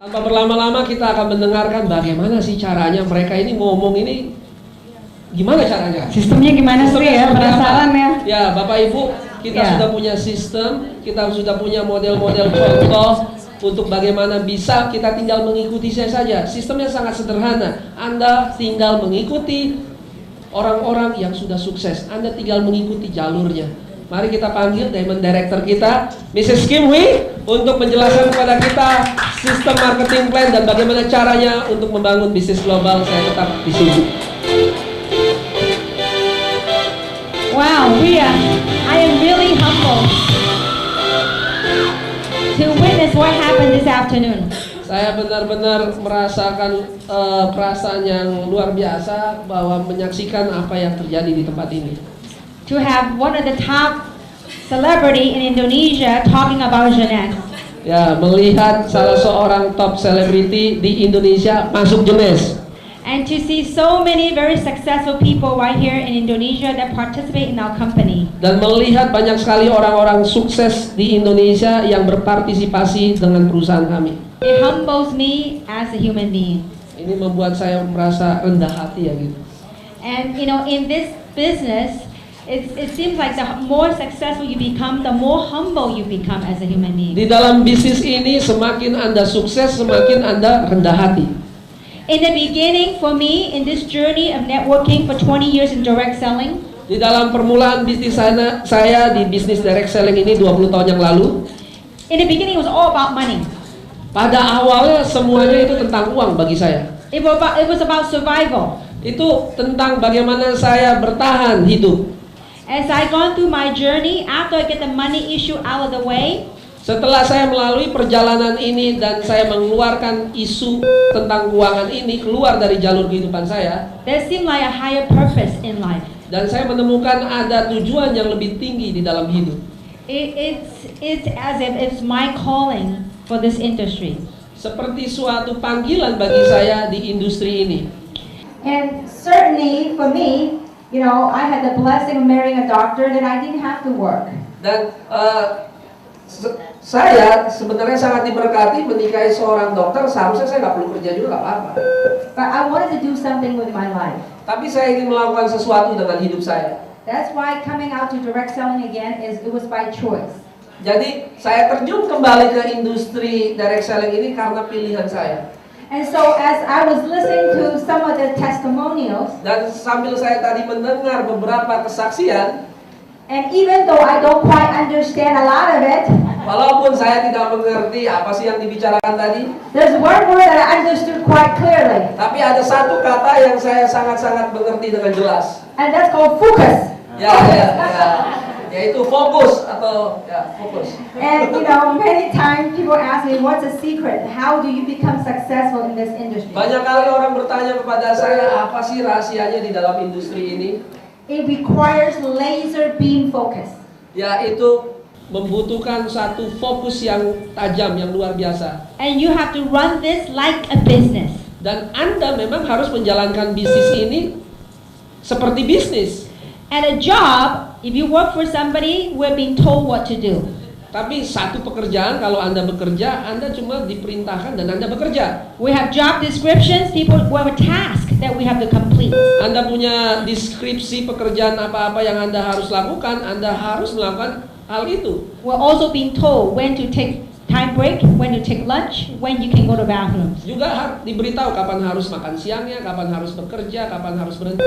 Tanpa berlama-lama kita akan mendengarkan bagaimana sih caranya mereka ini ngomong ini, gimana caranya? Sistemnya gimana sih ya? Penasaran ya? Ya, Bapak Ibu, kita sudah punya sistem, kita sudah punya model-model contoh untuk bagaimana bisa, kita tinggal mengikuti saja. Sistemnya sangat sederhana. Anda tinggal mengikuti orang-orang yang sudah sukses. Anda tinggal mengikuti jalurnya. Mari kita panggil Diamond Director kita, Mrs. Kim Hui, untuk menjelaskan kepada kita sistem marketing plan dan bagaimana caranya untuk membangun bisnis global. Saya tetap di sini. Wow, I am really humbled to witness what happened this afternoon. Saya benar-benar merasakan perasaan yang luar biasa bahwa menyaksikan apa yang terjadi di tempat ini. To have one of the top celebrity in Indonesia talking about Jeunesse. Ya, melihat salah seorang top selebriti di Indonesia masuk Jeunesse. And to see so many very successful people right here in Indonesia that participate in our company. Dan melihat banyak sekali orang-orang sukses di Indonesia yang berpartisipasi dengan perusahaan kami. It humbles me as a human being. Ini membuat saya merasa rendah hati ya gitu. And you know, in this business, it seems like the more successful you become, the more humble you become as a human being. Di dalam bisnis ini semakin Anda sukses, semakin Anda rendah hati. In the beginning, for me, in this journey of networking for 20 years in direct selling, di dalam permulaan bisnis saya di bisnis direct selling ini 20 tahun yang lalu, in the beginning it was all about money. Pada awalnya semuanya itu tentang uang bagi saya. It was about survival. Itu tentang bagaimana saya bertahan hidup. As I gone through my journey, after I get the money issue out of the way, setelah saya melalui perjalanan ini dan saya mengeluarkan isu tentang keuangan ini keluar dari jalur kehidupan saya, there seemed like a higher purpose in life. Dan saya menemukan ada tujuan yang lebih tinggi di dalam hidup. It's as if it's my calling for this industry. Seperti suatu panggilan bagi saya di industri ini. And certainly for me, you know, I had the blessing of marrying a doctor that I didn't have to work. Dan saya sebenarnya sangat diberkati menikahi seorang dokter, seharusnya saya nggak perlu kerja juga, nggak apa-apa. But I wanted to do something with my life. Tapi saya ingin melakukan sesuatu dengan hidup saya. That's why coming out to direct selling again it was by choice. Jadi saya terjun kembali ke industri direct selling ini karena pilihan saya. And so as I was listening to some of the testimonials, dan sambil saya tadi mendengar beberapa kesaksian, and even though I don't quite understand a lot of it, walaupun saya tidak mengerti apa sih yang dibicarakan tadi, there's one word that I understood quite clearly. Tapi ada satu kata yang saya sangat-sangat mengerti dengan jelas. And that's called focus. Yaitu fokus atau fokus. And you know, many times people ask me, what's the secret? How do you become successful in this industry? Banyak kali orang bertanya kepada saya, apa sih rahasianya di dalam industri ini? It requires laser beam focus. Yaitu membutuhkan satu fokus yang tajam, yang luar biasa. And you have to run this like a business. Dan Anda memang harus menjalankan bisnis ini seperti bisnis. At a job, if you work for somebody, we're being told what to do. Tapi satu pekerjaan, kalau Anda bekerja, Anda cuma diperintahkan dan Anda bekerja. We have job descriptions, we have a task that we have to complete. Anda punya deskripsi pekerjaan apa-apa yang Anda harus lakukan, Anda harus melakukan hal itu. We're also being told when to take time break, when to take lunch, when you can go to bathrooms. Juga diberitahu kapan harus makan siangnya, kapan harus bekerja, kapan harus berhenti.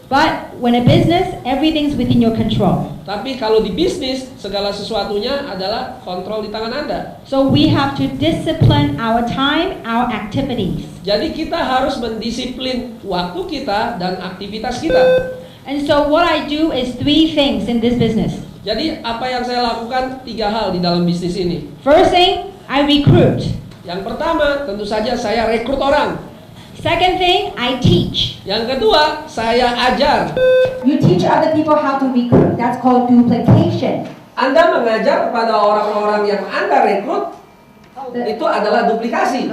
But when a business, everything's within your control. Tapi kalau di bisnis, segala sesuatunya adalah kontrol di tangan Anda. So we have to discipline our time, our activities. Jadi kita harus mendisiplin waktu kita dan aktivitas kita. And so what I do is 3 things in this business. Jadi apa yang saya lakukan 3 hal di dalam bisnis ini. First thing, I recruit. Yang pertama, tentu saja saya rekrut orang. Second thing, I teach. Yang kedua, saya ajar. You teach other people how to recruit. That's called duplication. Anda mengajar kepada orang-orang yang Anda rekrut, itu adalah duplikasi.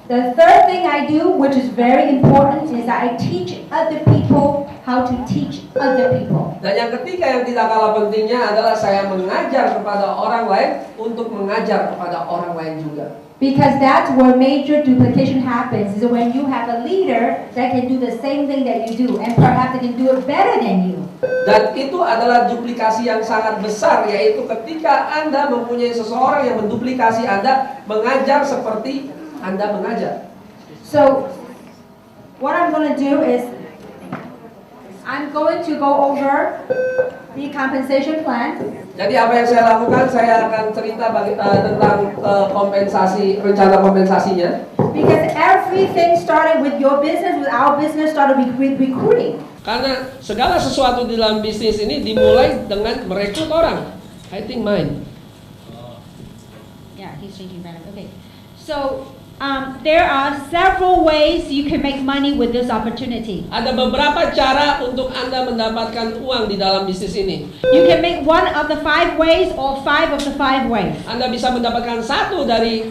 The third thing I do, which is very important, is that I teach other people how to teach other people. Dan yang ketiga yang tidak kalah pentingnya adalah saya mengajar kepada orang lain untuk mengajar kepada orang lain juga. Because that's where major duplication happens, is when you have a leader that can do the same thing that you do, and perhaps they can do it better than you. Dan itu adalah duplikasi yang sangat besar, yaitu ketika Anda mempunyai seseorang yang menduplikasi Anda, mengajar seperti Anda mengajar. So, what I'm going to do is, I'm going to go over the compensation plan. Jadi apa yang saya lakukan, saya akan cerita tentang kompensasi, rencana kompensasinya. Because everything started with your business, with our business started with recruiting. Karena segala sesuatu di dalam bisnis ini dimulai dengan merekrut orang. I think mine. Yeah, he's changing better. Okay. So, there are several ways you can make money with this opportunity. Ada beberapa cara untuk Anda mendapatkan uang di dalam bisnis ini. You can make one of the 5 ways or 5 of the 5 ways. Anda bisa mendapatkan satu dari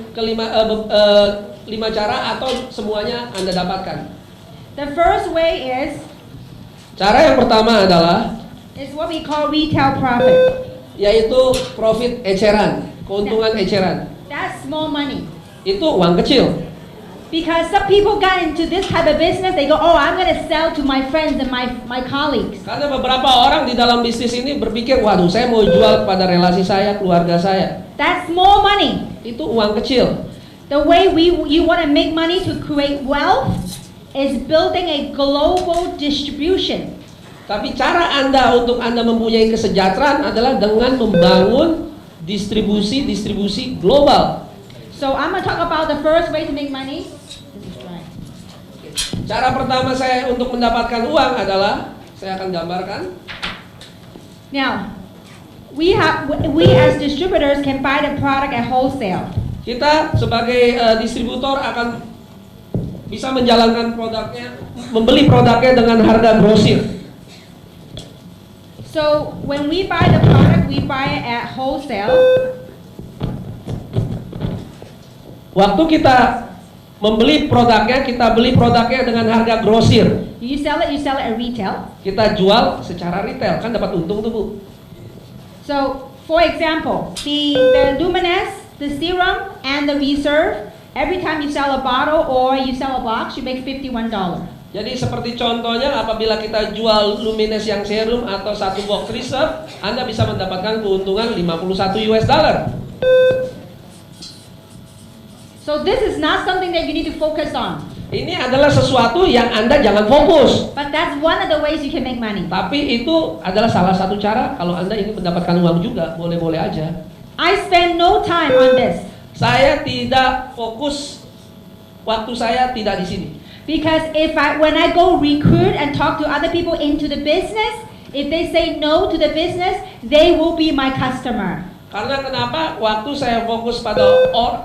lima cara atau semuanya Anda dapatkan. The first way is Cara yang pertama adalah what we call retail profit. yaitu profit eceran, keuntungan eceran. That's small money. Itu uang kecil. Because some people got into this type of business, they go, oh, I'm going to sell to my friends and my colleagues. Karena beberapa orang di dalam bisnis ini berpikir, waduh, saya mau jual kepada relasi saya, keluarga saya. That's small money. Itu uang kecil. The way you want to make money to create wealth is building a global distribution. Tapi cara Anda untuk Anda mempunyai kesejahteraan adalah dengan membangun distribusi global. So I'm going to talk about the first way to make money. This is right. Cara pertama saya untuk mendapatkan uang adalah, saya akan gambarkan. Now, we as distributors can buy the product at wholesale. Kita sebagai distributor akan bisa menjalankan produknya, membeli produknya dengan harga grosir. So when we buy the product, we buy it at wholesale. Waktu kita membeli produknya, kita beli produknya dengan harga grosir. You sell it at retail. Kita jual secara retail, kan dapat untung tuh, Bu. So, for example, the Luminous, the serum, and the Reserve, every time you sell a bottle or you sell a box, you make $51. Jadi seperti contohnya, apabila kita jual Luminous yang serum atau satu box Reserve, Anda bisa mendapatkan keuntungan $51. So this is not something that you need to focus on. Ini adalah sesuatu yang Anda jangan fokus. But that's one of the ways you can make money. Tapi itu adalah salah satu cara kalau Anda ingin mendapatkan uang juga, boleh-boleh aja. I spend no time on this. Saya tidak fokus, waktu saya tidak di sini. Because when I go recruit and talk to other people into the business, if they say no to the business, they will be my customer. Karena kenapa? Waktu saya fokus pada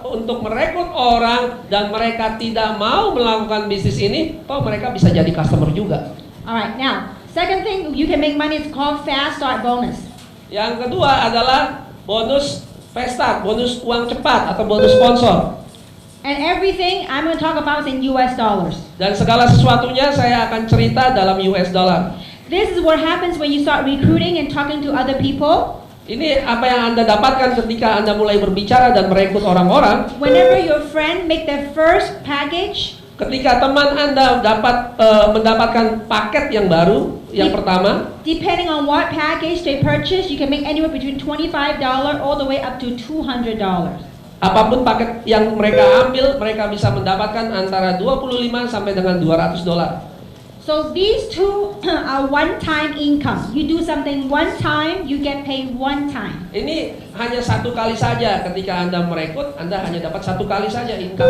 untuk merekrut orang dan mereka tidak mau melakukan bisnis ini, toh mereka bisa jadi customer juga. Alright, now, second thing you can make money is called fast start bonus. Yang kedua adalah bonus fast start, bonus uang cepat atau bonus sponsor. And everything I'm going to talk about is in US dollars. Dan segala sesuatunya saya akan cerita dalam US dollar. This is what happens when you start recruiting and talking to other people. Ini apa yang Anda dapatkan ketika Anda mulai berbicara dan merekrut orang-orang. Whenever your friend make their first package, ketika teman Anda mendapatkan paket yang baru, yang pertama, depending on what package they purchase, you can make anywhere between $25 all the way up to $200. Apapun paket yang mereka ambil, mereka bisa mendapatkan antara 25 sampai dengan $200. So these two are one-time income. You do something one time, you get paid one time. Ini hanya satu kali saja. Ketika Anda merekrut, Anda hanya dapat satu kali saja income.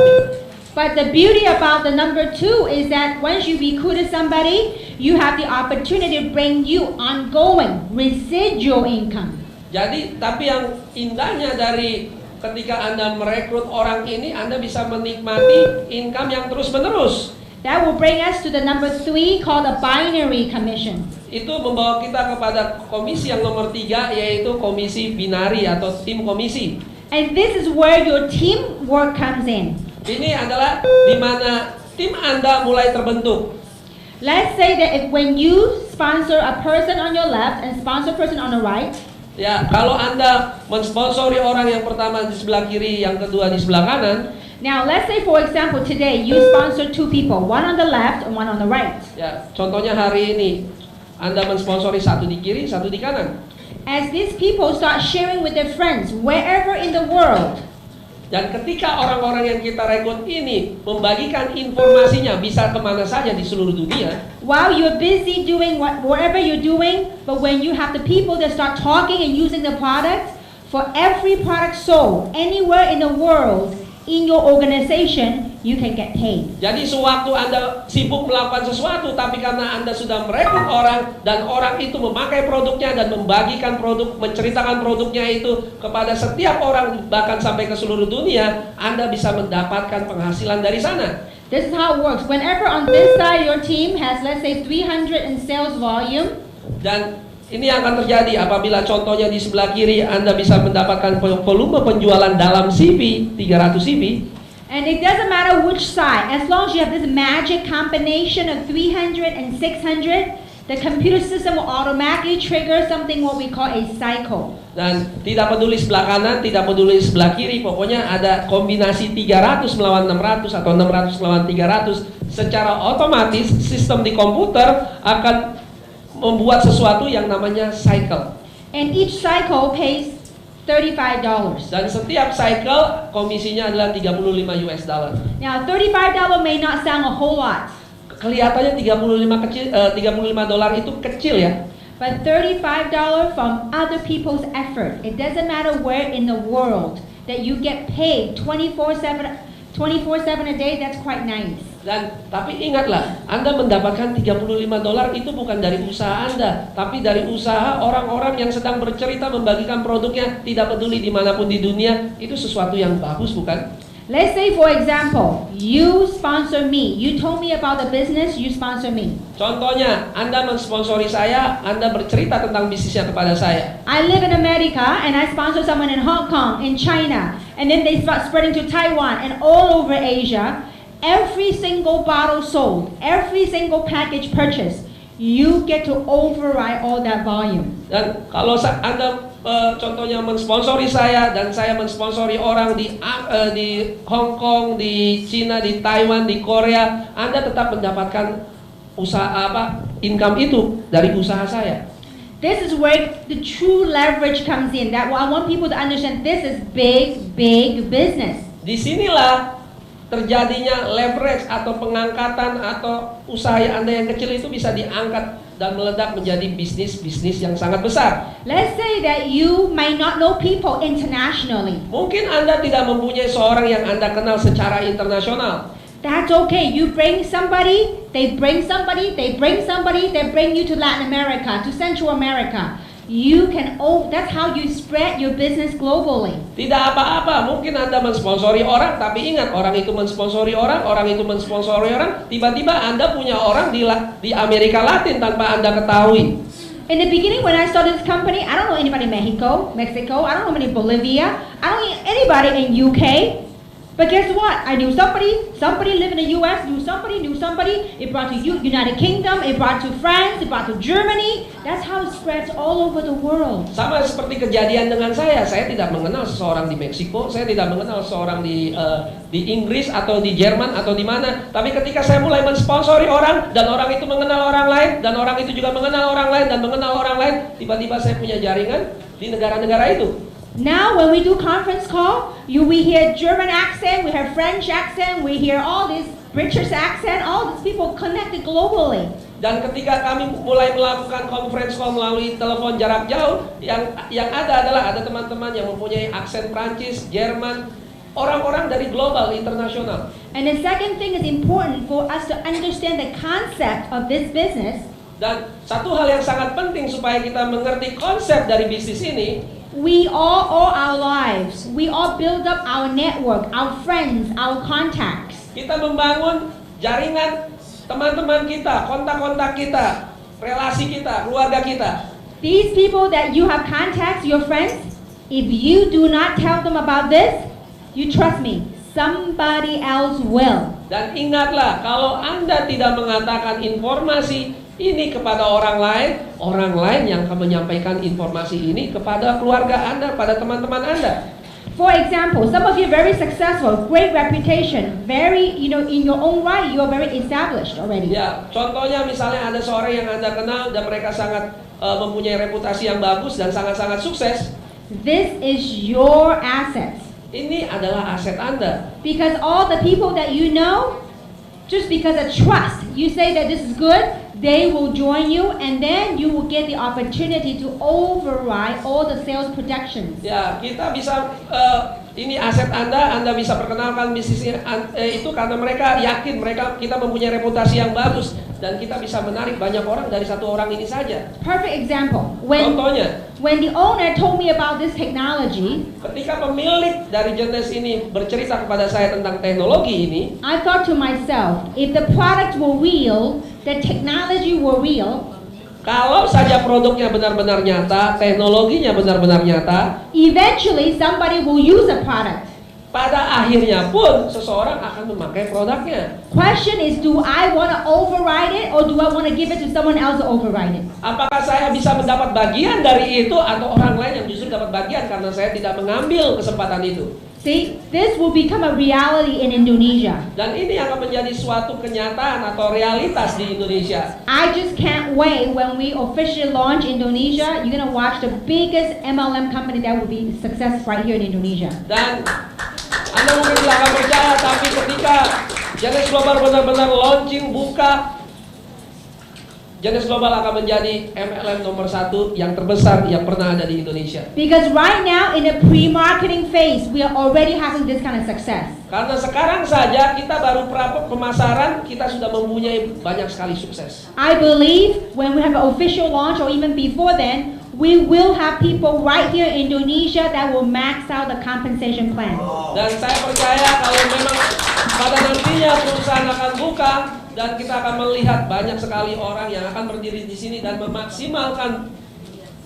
But the beauty about the number 2 is that once you recruited somebody, you have the opportunity to bring you ongoing residual income. Jadi, tapi yang indahnya dari ketika Anda merekrut orang ini, Anda bisa menikmati income yang terus-menerus. That will bring us to the number 3 called the binary commission. Itu membawa kita kepada komisi yang nomor 3, yaitu komisi binari atau tim komisi. And this is where your teamwork comes in. Ini adalah di mana tim Anda mulai terbentuk. Let's say that when you sponsor a person on your left and sponsor a person on the right, Ya, kalau Anda mensponsori orang yang pertama di sebelah kiri, yang kedua di sebelah kanan. Now, let's say for example today you sponsor two people, one on the left and one on the right. Ya, contohnya hari ini Anda mensponsori satu di kiri, satu di kanan. As these people start sharing with their friends wherever in the world, Dan ketika orang-orang yang kita rekrut ini membagikan informasinya bisa kemana saja di seluruh dunia. while you're busy doing whatever you're doing, but when you have the people that start talking and using the product, for every product sold anywhere in the world in your organization, you can get paid. Jadi sewaktu Anda sibuk melakukan sesuatu, tapi karena Anda sudah merekrut orang dan orang itu memakai produknya dan membagikan produk, menceritakan produknya itu kepada setiap orang bahkan sampai ke seluruh dunia, Anda bisa mendapatkan penghasilan dari sana. This is how it works. Whenever on this side your team has, let's say, 300 in sales volume, Dan ini yang akan terjadi apabila contohnya di sebelah kiri Anda bisa mendapatkan volume penjualan dalam CV 300 CV. and it doesn't matter which side, as long as you have this magic combination of 300 and 600, the computer system will automatically trigger something what we call a cycle. Dan tidak peduli sebelah kanan, tidak peduli sebelah kiri, pokoknya ada kombinasi 300 melawan 600 atau 600 melawan 300. Secara otomatis sistem di komputer akan membuat sesuatu yang namanya cycle. And each cycle pays $35. Dan setiap cycle komisinya adalah 35 US dollar. Now, $35 may not sound a whole lot, Kelihatannya 35 dolar itu kecil ya. but $35 from other people's effort. It doesn't matter where in the world that you get paid 24/7 a day, that's quite nice. Dan tapi ingatlah, Anda mendapatkan 35 dolar itu bukan dari usaha Anda, tapi dari usaha orang-orang yang sedang bercerita membagikan produknya, tidak peduli dimanapun di dunia. Itu sesuatu yang bagus, bukan? Let's say, for example, you sponsor me. You told me about the business, you sponsor me. Contohnya, Anda mensponsori saya, Anda bercerita tentang bisnisnya kepada saya. I live in America and I sponsor someone in Hong Kong, in China, and then they start spreading to Taiwan and all over Asia. Every single bottle sold, every single package purchased, you get to override all that volume. Dan kalau Anda contohnya mensponsori saya dan saya mensponsori orang di Hong Kong, di China, di Taiwan, di Korea, Anda tetap mendapatkan income itu dari usaha saya. This is where the true leverage comes in. That I want people to understand, this is big, big business. Disinilah terjadinya leverage atau pengangkatan atau usaha Anda yang kecil itu bisa diangkat dan meledak menjadi bisnis yang sangat besar. Let's say that you may not know people internationally. Mungkin Anda tidak mempunyai seorang yang Anda kenal secara internasional. That's okay. You bring somebody, they bring somebody, they bring somebody, they bring you to Latin America, to Central America. You can, that's how you spread your business globally. Tidak apa-apa, mungkin Anda mensponsori orang, tapi ingat, orang itu mensponsori orang, orang itu mensponsori orang, tiba-tiba Anda punya orang di Amerika Latin tanpa Anda ketahui. In the beginning, when I started this company, I don't know anybody in Mexico, I don't know anybody in Bolivia, I don't know anybody in UK. But guess what? I knew somebody lived in the US, knew somebody. It brought to United Kingdom, it brought to France, it brought to Germany. That's how it spreads all over the world. Sama seperti kejadian dengan saya tidak mengenal seseorang di Meksiko, saya tidak mengenal seseorang di Inggris atau di Jerman atau di mana. Tapi ketika saya mulai mensponsori orang dan orang itu mengenal orang lain dan orang itu juga mengenal orang lain dan mengenal orang lain, tiba-tiba saya punya jaringan di negara-negara itu. Now when we do conference call, we hear German accent, we hear French accent, we hear all this British accent, all these people connected globally. Dan ketika kami mulai melakukan conference call melalui telepon jarak jauh, yang ada adalah ada teman-teman yang mempunyai aksen Prancis, Jerman, orang-orang dari global, internasional. And the second thing is important for us to understand the concept of this business. Dan satu hal yang sangat penting supaya kita mengerti konsep dari bisnis ini, we all our lives, we all build up our network, our friends, our contacts. Kita membangun jaringan teman-teman kita, kontak-kontak kita, relasi kita, keluarga kita. These people that you have contacts, your friends, if you do not tell them about this, you trust me, somebody else will. Dan ingatlah, kalau Anda tidak mengatakan informasi ini kepada orang lain yang akan menyampaikan informasi ini kepada keluarga Anda, pada teman-teman Anda. For example, some of you are very successful, great reputation, very, in your own right, you are very established already. Ya, contohnya misalnya ada seorang yang Anda kenal dan mereka sangat mempunyai reputasi yang bagus dan sangat-sangat sukses. This is your assets. Ini adalah aset Anda. Because all the people that you know, just because of trust, you say that this is good, they will join you, and then you will get the opportunity to override all the sales projections. Ya, kita bisa ini aset Anda bisa perkenalkan bisnisnya itu karena mereka yakin kita mempunyai reputasi yang bagus dan kita bisa menarik banyak orang dari satu orang ini saja. Perfect example. Contohnya, when the owner told me about this technology, ketika pemilik dari Jeunesse ini bercerita kepada saya tentang teknologi ini, I thought to myself, if the product were real, the technology were real, kalau saja produknya benar-benar nyata, teknologinya benar-benar nyata, eventually somebody will use a product. Pada akhirnya pun seseorang akan memakai produknya. Question is, do I want to override it or do I want to give it to someone else to override it? Apakah saya bisa mendapat bagian dari itu atau orang lain yang justru dapat bagian karena saya tidak mengambil kesempatan itu? See, this will become a reality in Indonesia. Dan ini akan menjadi suatu kenyataan atau realitas di Indonesia. I just can't wait when we officially launch Indonesia. You're gonna watch the biggest MLM company that will be success right here in Indonesia. Dan Anda mungkin tidak akan percaya, tapi ketika Jeunesse Global benar-benar launching, buka, Jeunesse Global akan menjadi MLM nomor 1 yang terbesar yang pernah ada di Indonesia. Because right now in the pre-marketing phase, we are already having this kind of success. Karena sekarang saja kita baru pemasaran, kita sudah mempunyai banyak sekali sukses. I believe when we have an official launch or even before then, we will have people right here in Indonesia that will max out the compensation plan. Dan saya percaya kalau memang pada nantinya perusahaan akan buka, dan kita akan melihat banyak sekali orang yang akan berdiri di sini dan memaksimalkan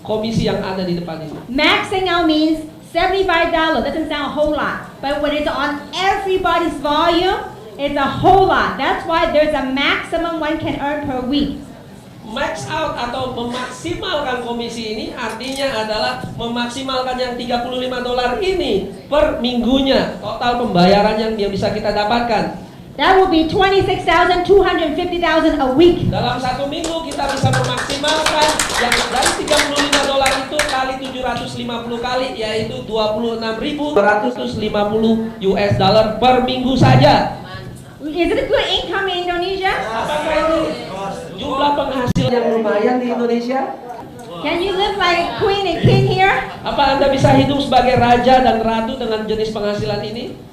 komisi yang ada di depan ini. Maxing out means $75. Doesn't sound a whole lot, but when it's on everybody's volume, it's a whole lot. That's why there's a maximum one can earn per week. Max out atau memaksimalkan komisi ini artinya adalah memaksimalkan yang $35 ini per minggunya, total pembayaran yang bisa kita dapatkan. That will be $26,000, $250,000 a week. Dalam satu minggu kita bisa memaksimalkan yang dari $35 itu kali 750 kali, yaitu $26.250 per minggu saja. Is it a good income in Indonesia? Apakah ini jumlah penghasil yang lumayan di Indonesia? Can you live like a queen and king here? Apa Anda bisa hidup sebagai raja dan ratu dengan jenis penghasilan ini?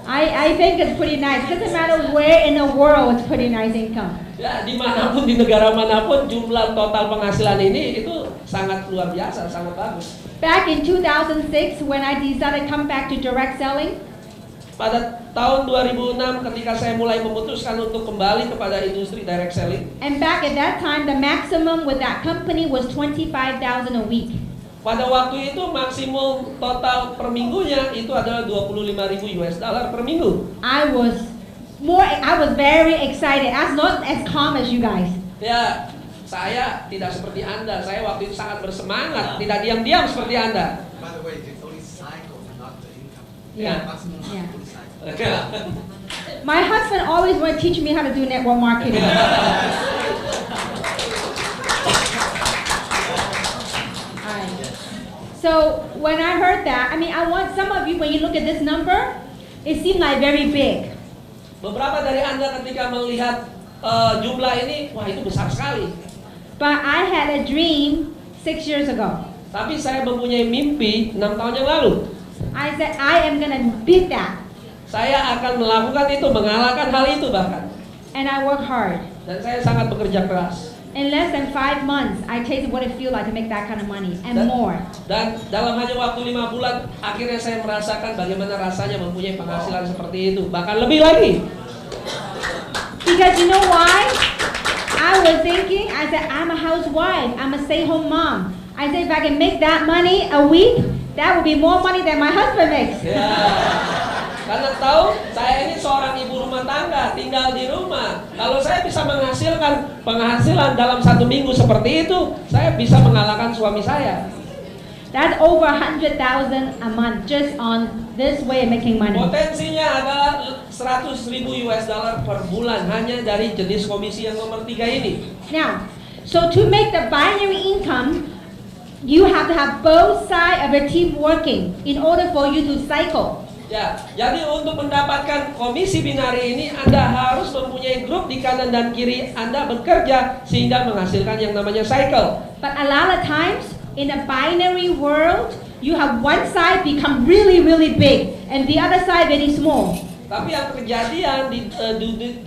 I think it's pretty nice. Doesn't matter where in the world, it's pretty nice income. Ya, dimanapun, di negara manapun, jumlah total penghasilan ini itu sangat luar biasa, sangat bagus. Back in 2006, when I decided to come back to direct selling, pada tahun 2006 ketika saya mulai memutuskan untuk kembali kepada industri direct selling. And back at that time, the maximum with that company was $25,000 a week. Pada waktu itu maksimum total per minggunya itu adalah $25.000 per minggu. I was very excited. I was not as calm as you guys. Ya, saya tidak seperti Anda. Saya waktu itu sangat bersemangat, tidak diam-diam seperti Anda. By the way, it's only cycle, not the income. Yeah. Maximum Yeah. only cycle. My husband always want to teach me how to do network marketing. So when I heard that, I mean, I want some of you, when you look at this number, it seemed like very big. Beberapa dari Anda ketika melihat jumlah ini, wah itu besar sekali. But I had a dream 6 years ago. Tapi saya mempunyai mimpi 6 tahun yang lalu. I said, I am gonna beat that. Saya akan melakukan itu, mengalahkan hal itu bahkan. And I work hard. Dan saya sangat bekerja keras. In less than 5 months, I tasted what it feels like to make that kind of money and more. Dan dalam hanya waktu 5 bulan, akhirnya saya merasakan bagaimana rasanya mempunyai penghasilan seperti itu, bahkan lebih lagi. Because you know why? I was thinking, I said, I'm a housewife, I'm a stay-home mom. I said, if I can make that money a week, that would be more money than my husband makes. Ya. Karena tahu saya ini seorang ibu rumah tangga, tinggal di rumah. Kalau saya bisa menghasilkan penghasilan dalam 1 minggu seperti itu, saya bisa mengalahkan suami saya. That's over 100,000 a month just on this way of making money. Potensinya adalah 100.000 US dollar per bulan hanya dari jenis komisi yang nomor 3 ini. Now, so to make the binary income, you have to have both sides of your team working in order for you to cycle. Ya, jadi untuk mendapatkan komisi binari ini Anda harus mempunyai grup di kanan dan kiri Anda bekerja sehingga menghasilkan yang namanya cycle. But a lot of times in a binary world, you have one side become really, really big and the other side very small. Tapi yang kejadian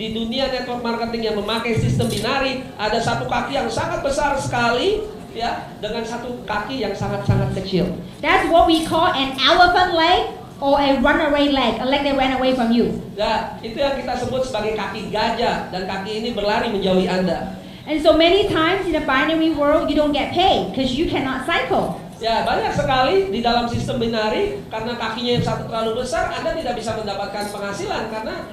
di dunia network marketing yang memakai sistem binari, ada satu kaki yang sangat besar sekali, ya, dengan satu kaki yang sangat-sangat kecil. That's what we call an elephant leg or a runaway leg, a leg that ran away from you. Nah, itu yang kita sebut sebagai kaki gajah, dan kaki ini berlari menjauhi Anda. And so many times in the binary world, you don't get paid because you cannot cycle. Ya, banyak sekali di dalam sistem binari karena kakinya yang satu terlalu besar, Anda tidak bisa mendapatkan penghasilan karena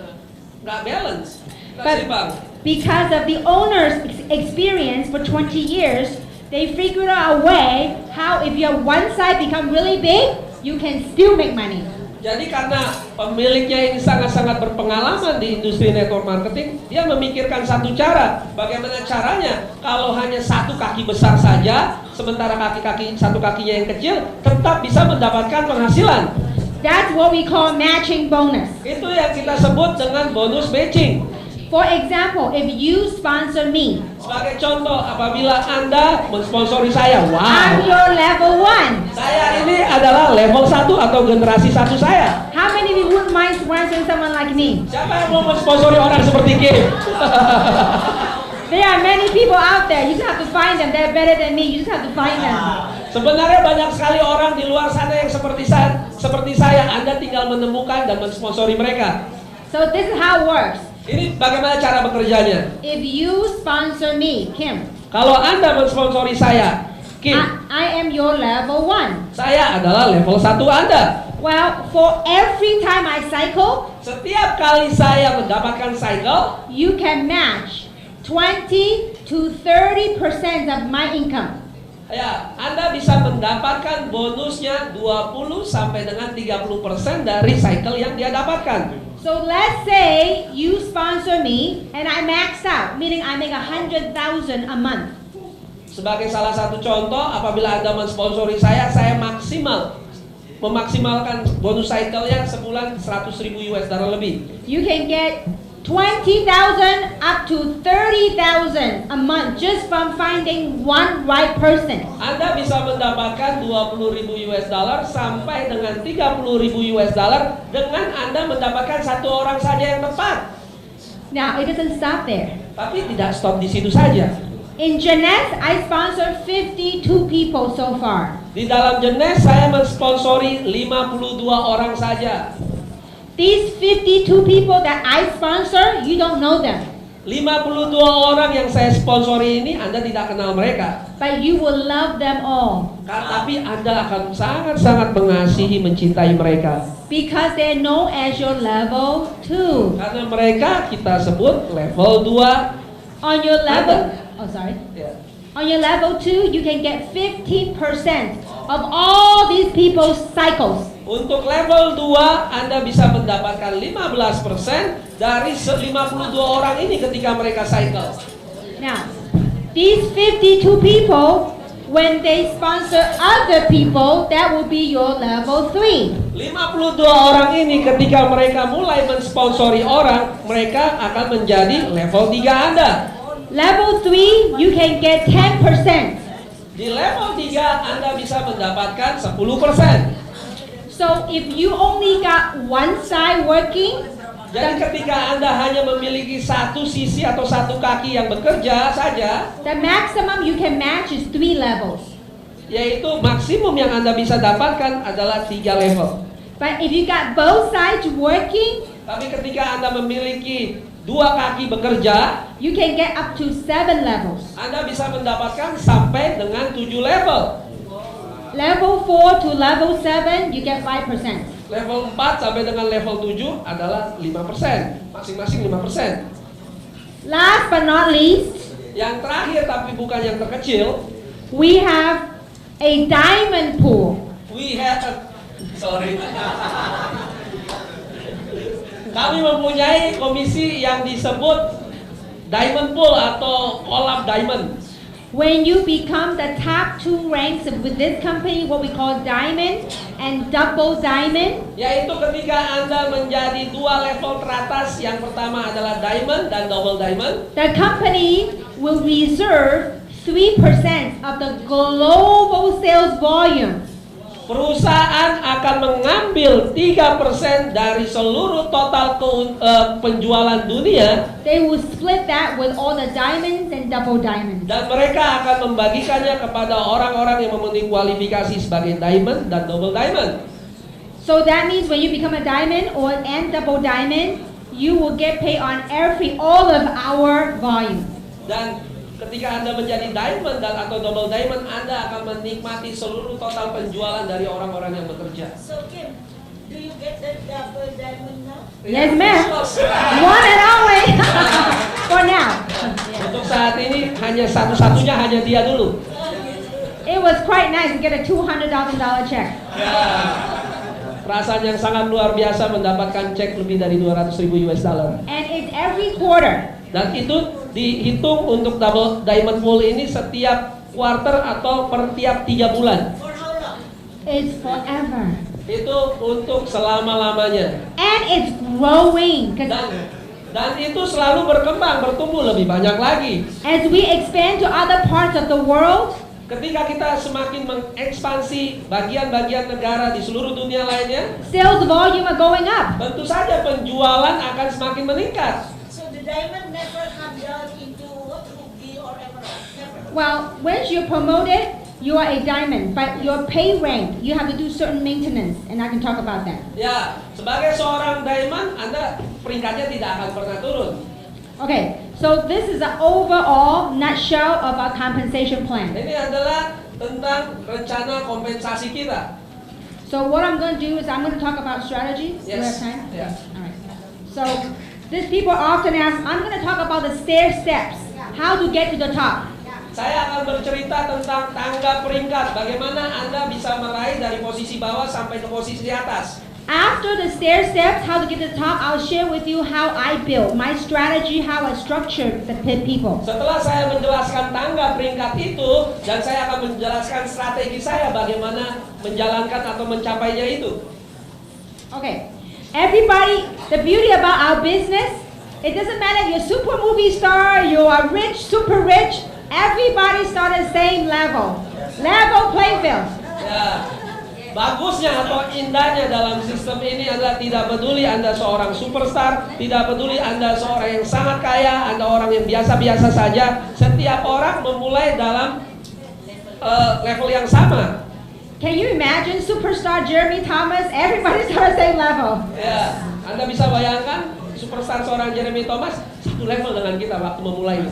nggak balance, nggak seimbang. Because of the owner's experience for 20 years, they figured out a way how if your one side become really big, you can still make money. Jadi karena pemiliknya ini sangat-sangat berpengalaman di industri network marketing, dia memikirkan satu cara. Bagaimana caranya kalau hanya satu kaki besar saja, sementara satu kakinya yang kecil, tetap bisa mendapatkan penghasilan. That's what we call matching bonus. Itu yang kita sebut dengan bonus matching. For example, if you sponsor me, Sebagai contoh, apabila Anda mensponsori saya, I'm your level 1. saya ini adalah level 1 atau generasi 1 saya. How many of you wouldn't mind sponsoring someone like me? Siapa yang mau mensponsori orang seperti Kim? There are many people out there. You just have to find them. They're better than me. You just have to find them. Sebenarnya banyak sekali orang di luar sana yang seperti saya. Anda tinggal menemukan dan mensponsori mereka. So this is how it works. Ini bagaimana cara bekerjanya? If you sponsor me, Kim, Kalau Anda mensponsori saya, Kim, I am your level 1. saya adalah level 1 Anda. Well, for every time I cycle, Setiap kali saya mendapatkan cycle, you can match 20 to 30% of my income. ya, Anda bisa mendapatkan bonusnya 20 sampai dengan 30% dari cycle yang dia dapatkan. So let's say you sponsor me and I max out, meaning I make 100,000 a month. Sebagai salah satu contoh, apabila Anda mensponsori saya memaksimalkan bonus cycle-nya sebulan 100.000 US dollar lebih. You can get 20,000 up to 30,000 a month just from finding one right person. Anda bisa mendapatkan 20.000 US dollar sampai dengan 30.000 US dollar dengan Anda mendapatkan satu orang saja yang tepat. Now, it doesn't stop there. Tapi tidak stop di situ saja. In Jeunesse, I sponsor 52 people so far. Di dalam Jeunesse saya mensponsori 52 orang saja. These 52 people that I sponsor, you don't know them. 52 orang yang saya sponsori ini Anda tidak kenal mereka. But you will love them all. Tapi Anda akan sangat-sangat mengasihi, mencintai mereka. Because they're known as your level 2. Karena mereka kita sebut level 2. On your level, Ya. On your level 2, you can get 15% of all these people's cycles. Untuk level 2, Anda bisa mendapatkan 15% dari 52 orang ini ketika mereka cycle. Now, these 52 people, when they sponsor other people, that will be your level 3. 52 orang ini ketika mereka mulai mensponsori orang, mereka akan menjadi level 3 Anda. Level 3, you can get 10%. Di level 3, Anda bisa mendapatkan 10%. So if you only got one side working, Jadi ketika Anda hanya memiliki satu sisi atau satu kaki yang bekerja saja, the maximum you can match is 3 levels. yaitu maksimum yang Anda bisa dapatkan adalah 3 level. But if you got both sides working, Tapi ketika Anda memiliki 2 kaki bekerja, you can get up to 7 levels. Anda bisa mendapatkan sampai dengan 7 level. Level 4 to level 7, you get 5%. Level 4 sampai dengan level 7 adalah 5%, masing-masing 5%. Last but not least, Yang terakhir tapi bukan yang terkecil, we have a diamond pool. we have sorry. Kami mempunyai komisi yang disebut diamond pool atau kolam diamond. When you become the top 2 ranks with this company, what we call diamond and double diamond, Yaitu ketika Anda menjadi 2 level teratas, yang pertama adalah diamond dan double diamond, the company will reserve 3% of the global sales volume. perusahaan akan mengambil 3% dari seluruh total penjualan dunia, They will split that with all the diamonds and double diamonds. dan mereka akan membagikannya kepada orang-orang yang memenuhi kualifikasi sebagai diamond dan double diamond. So that means when you become a diamond and double diamond, you will get paid on all of our volume. Dan ketika Anda menjadi diamond dan atau double diamond, Anda akan menikmati seluruh total penjualan dari orang-orang yang bekerja. So Kim, do you get the double diamond now? Yes, ma'am. One and only for now. Untuk saat ini hanya satu-satunya hanya dia dulu. It was quite nice to get a $200,000 check. Ya. Perasaan yang sangat luar biasa mendapatkan cek lebih dari 200.000 US dollar. And it's every quarter. Dan itu dihitung untuk double diamond pool ini setiap quarter atau per tiap 3 bulan. For how long? It's forever. Itu untuk selama-lamanya. And it's growing. 'Cause Dan itu selalu berkembang, bertumbuh lebih banyak lagi. as we expand to other parts of the world, Ketika kita semakin mengekspansi bagian-bagian negara di seluruh dunia lainnya, sales volume are going up. tentu saja penjualan akan semakin meningkat. So the diamond never come down into what, ruby or emerald? Never. Well, once you're promoted, you are a diamond, but your pay rank, you have to do certain maintenance, and I can talk about that. Ya, sebagai seorang diamond, Anda peringkatnya tidak akan pernah turun. Okay, so this is an overall nutshell of our compensation plan. Ini adalah tentang rencana kompensasi kita. So what I'm going to do is I'm going to talk about strategies. Do we have Yes. time? Yeah. All right. So these people often ask, I'm going to talk about the stair steps, how to get to the top. Saya akan bercerita tentang tangga peringkat, bagaimana Anda bisa meraih dari posisi bawah sampai ke posisi di atas. After the stair steps, how to get to the top, I'll share with you how I build my strategy, how I structure the people. Setelah saya menjelaskan tangga peringkat itu, dan saya akan menjelaskan strategi saya bagaimana menjalankan atau mencapainya itu. Okay, everybody, the beauty about our business, it doesn't matter if you're a super movie star, you are rich, super rich, everybody start at the same level. Level playing field. Ya, bagusnya atau indahnya dalam sistem ini adalah tidak peduli Anda seorang superstar, tidak peduli Anda seorang yang sangat kaya, Anda orang yang biasa-biasa saja, setiap orang memulai dalam level yang sama. Can you imagine superstar Jeremy Thomas? Everybody start at the same level. Ya, Anda bisa bayangkan superstar seorang Jeremy Thomas satu level dengan kita waktu memulai.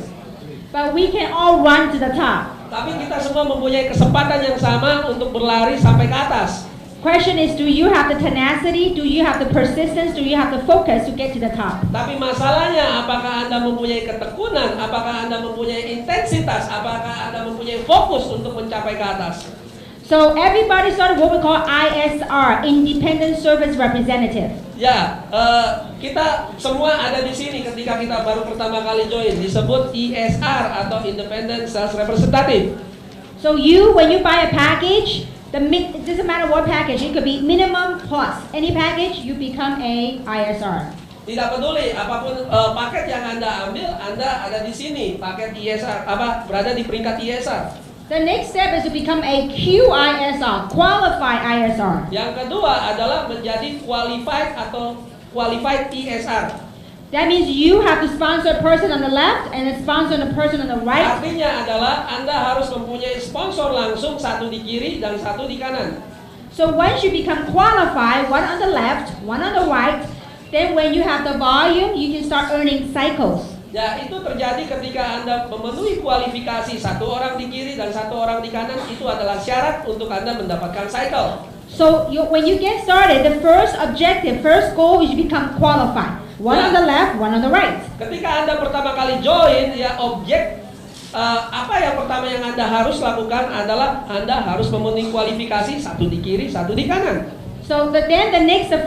But we can all run to the top. Tapi kita semua mempunyai kesempatan yang sama untuk berlari sampai ke atas. Question is, do you have the tenacity? Do you have the persistence? Do you have the focus to get to the top? Tapi masalahnya, apakah Anda mempunyai ketekunan? Apakah Anda mempunyai intensitas? Apakah Anda mempunyai fokus untuk mencapai ke atas? So everybody started what we call ISR, Independent Service Representative. Ya, kita semua ada di sini ketika kita baru pertama kali join. Disebut ISR atau Independent Sales Representative. So when you buy a package, it doesn't matter what package, it could be minimum plus. Any package, you become a ISR. Tidak peduli apapun paket yang Anda ambil, Anda ada di sini. Paket ISR, berada di peringkat ISR. The next step is to become a QISR, Qualified ISR. Yang kedua adalah menjadi qualified atau qualified ISR. That means you have to sponsor a person on the left and a sponsor a person on the right. Artinya adalah Anda harus mempunyai sponsor langsung, satu di kiri dan satu di kanan. So once you become qualified, one on the left, one on the right, then when you have the volume, you can start earning cycles. Ya, itu terjadi ketika Anda memenuhi kualifikasi, satu orang di kiri dan satu orang di kanan, itu adalah syarat untuk Anda mendapatkan cycle. So when you get started, the first objective, first goal is you become qualified. One on the left, one on the right. Ketika Anda pertama kali join, ya apa yang pertama yang Anda harus lakukan adalah Anda harus memenuhi kualifikasi, satu di kiri, satu di kanan. So the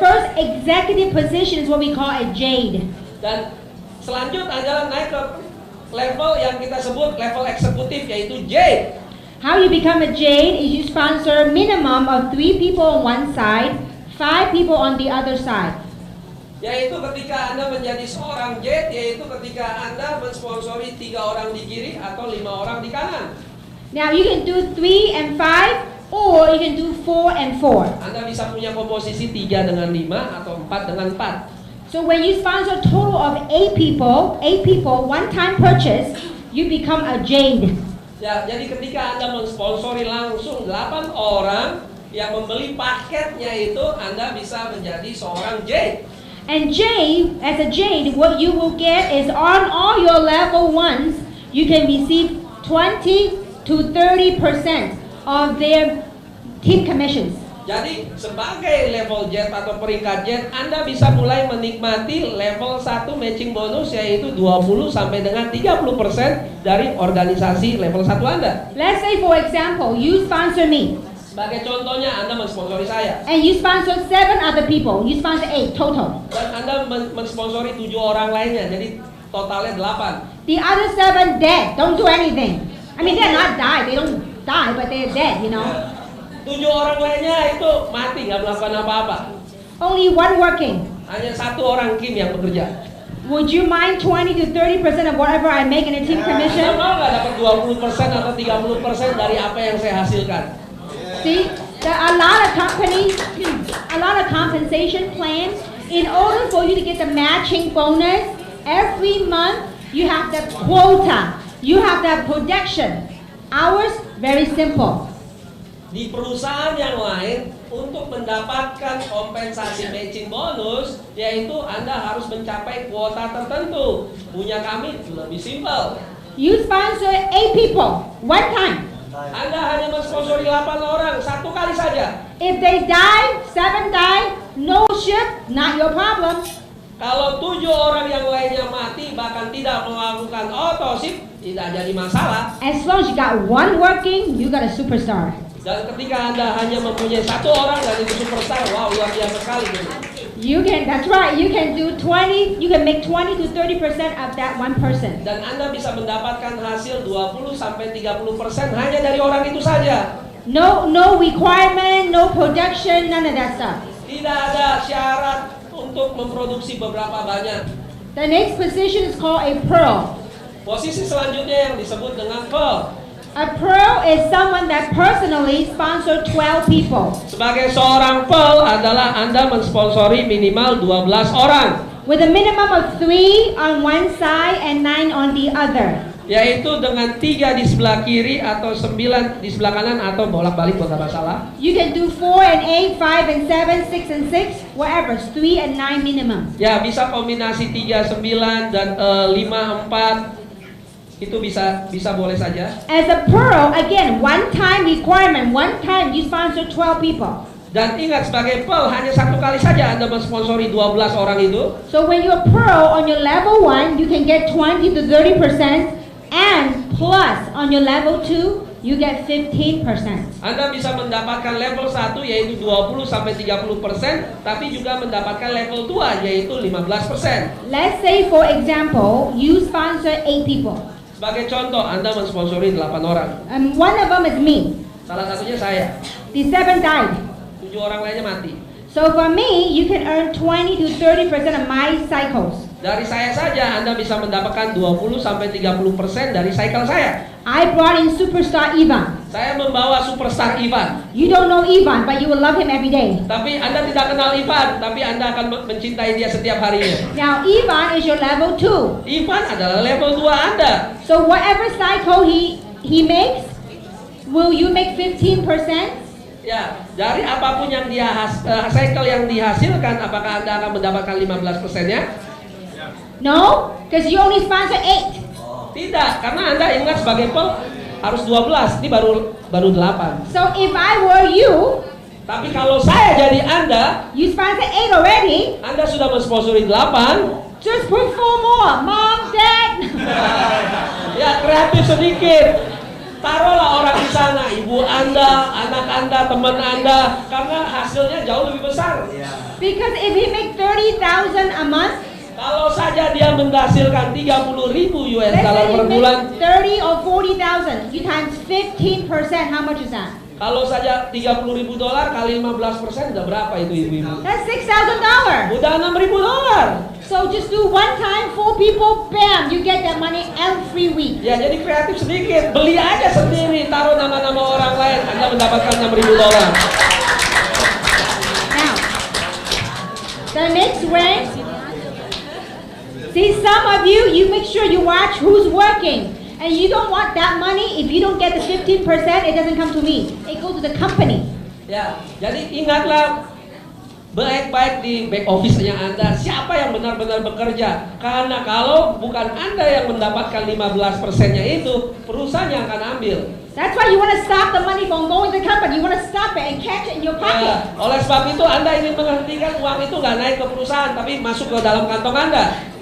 first executive position is what we call a jade. Dan selanjutnya adalah naik ke level yang kita sebut level eksekutif, yaitu J. How you become a jade is you sponsor minimum of 3 people on one side, 5 people on the other side. Yaitu ketika Anda menjadi seorang jet, yaitu ketika Anda mensponsori 3 orang di kiri atau 5 orang di kanan. Now you can do 3 and 5, or you can do 4 and 4. Anda bisa punya komposisi 3 dengan 5 atau 4 dengan 4. So when you sponsor a total of 8 people, one-time purchase, you become a jade. Ya, jadi ketika Anda mensponsori langsung 8 orang yang membeli paketnya itu, Anda bisa menjadi seorang jade. And jade, as a jade, what you will get is on all your level 1s, you can receive 20 to 30% of their team commissions. Jadi sebagai level jet atau peringkat jet, Anda bisa mulai menikmati level 1 matching bonus, yaitu 20 sampai dengan 30% dari organisasi level 1 Anda. Let's say for example, you sponsor me. Sebagai contohnya, Anda mensponsori saya. And you sponsor 7 other people. You sponsor 8 total. Dan Anda mensponsori 7 orang lainnya, jadi totalnya 8. The other 7 dead, don't do anything. I mean, they're not died, they don't die, but they're dead, you know. 7 orang lainnya itu mati, nggak melakukan apa-apa. Only 1 working. Hanya 1 orang Kim yang bekerja. Would you mind 20 to 30% of whatever I make in a team Anda commission? mau nggak dapat 20% atau 30% dari apa yang saya hasilkan? See, there are a lot of companies, a lot of compensation plans. In order for you to get the matching bonus, every month you have the quota, you have the production. Ours, very simple. Di perusahaan yang lain, untuk mendapatkan kompensasi matching bonus, yaitu Anda harus mencapai kuota tertentu. Punya kami lebih simpel. You sponsor 8 people, one time. Anda hanya mensponsori 8 orang, 1 kali saja. If they die, 7 die, no ship, not your problem. Kalau 7 orang yang lainnya mati, bahkan tidak melakukan otosip, tidak jadi masalah. As long as you got 1 working, you got a superstar. Dan ketika Anda hanya mempunyai 1 orang dan itu superstar, wow, luar biasa sekali. You can, that's right, you can do 20, you can make 20 to 30% of that one person. Dan Anda bisa mendapatkan hasil 20 sampai 30% hanya dari orang itu saja. No requirement, no production, none of that stuff. Tidak ada syarat untuk memproduksi beberapa banyak. The next position is called a pearl. Posisi selanjutnya yang disebut dengan pearl. A pearl is someone that personally sponsor 12 people. Sebagai seorang pearl adalah Anda mensponsori minimal 12 orang. With a minimum of 3 on one side and 9 on the other. Yaitu dengan 3 di sebelah kiri atau 9 di sebelah kanan atau bolak-balik bukan masalah. You can do 4 and 8, 5 and 7, 6 and 6, whatever, 3 and 9 minimum. Ya, bisa kombinasi 3, 9 dan 5, 4. Itu bisa boleh saja. As a pearl, again, one time requirement, one time you sponsor 12 people. Dan ingat, sebagai pearl hanya 1 kali saja Anda mensponsori 12 orang itu. So when you're pearl on your level 1, you can get 20 to 30%, and plus on your level 2, you get 15%. Anda bisa mendapatkan level 1 yaitu 20 sampai 30%, tapi juga mendapatkan level 2 yaitu 15%. Let's say for example, you sponsor 8 people. Sebagai contoh, Anda mensponsori 8 orang. One of them is me. Salah satunya saya. The 7 died. 7 orang lainnya mati. So for me, you can earn 20 to 30% of my cycles. Dari saya saja Anda bisa mendapatkan 20 sampai 30% dari cycle saya. I brought in superstar Ivan. Saya membawa superstar Ivan. You don't know Ivan, but you will love him every day. Tapi Anda tidak kenal Ivan, tapi Anda akan mencintai dia setiap harinya. Now Ivan is your level 2. Ivan adalah level 2 Anda. So whatever cycle he makes, will you make 15%? Ya, dari apapun yang dia cycle yang dihasilkan, apakah Anda akan mendapatkan 15%-nya? No, because you only sponsor 8. Tidak, karena Anda ingat sebagai pearl harus 12, ini baru 8. So if I were you, Tapi kalau saya jadi Anda, you sponsor 8 already, Anda sudah mensponsori 8. just put 4 more. Mom, Dad. Ya kreatif sedikit. Taruhlah orang di sana, ibu Anda, anak Anda, teman Anda, karena hasilnya jauh lebih besar. Because if he make 30,000 a month, Kalau saja dia menghasilkan 30.000 US let's dollar say per he bulan, makes 30 or 40,000, you times 15%, how much is that? kalau saja 30.000 dolar kali 15% udah berapa itu ibu-ibu? That's $6,000. Udah 6.000 dolar. So just do one time, 4 people, bam, you get that money every week. Ya jadi kreatif sedikit, beli aja sendiri, taruh nama-nama orang lain, Anda mendapatkan 6.000 dolar. Now, the next way, see some of you make sure you watch who's working. And you don't want that money, if you don't get the 15%, it doesn't come to me. It goes to the company. Ya, jadi ingatlah baik-baik di back office-nya Anda, siapa yang benar-benar bekerja. Karena kalau bukan Anda yang mendapatkan 15%-nya itu, perusahaan yang akan ambil. That's why you want to stop the money from going to the company. You want to stop it and catch it in your pocket. Ya, oleh sebab itu Anda ingin menghentikan uang itu nggak naik ke perusahaan, tapi masuk ke dalam kantong Anda.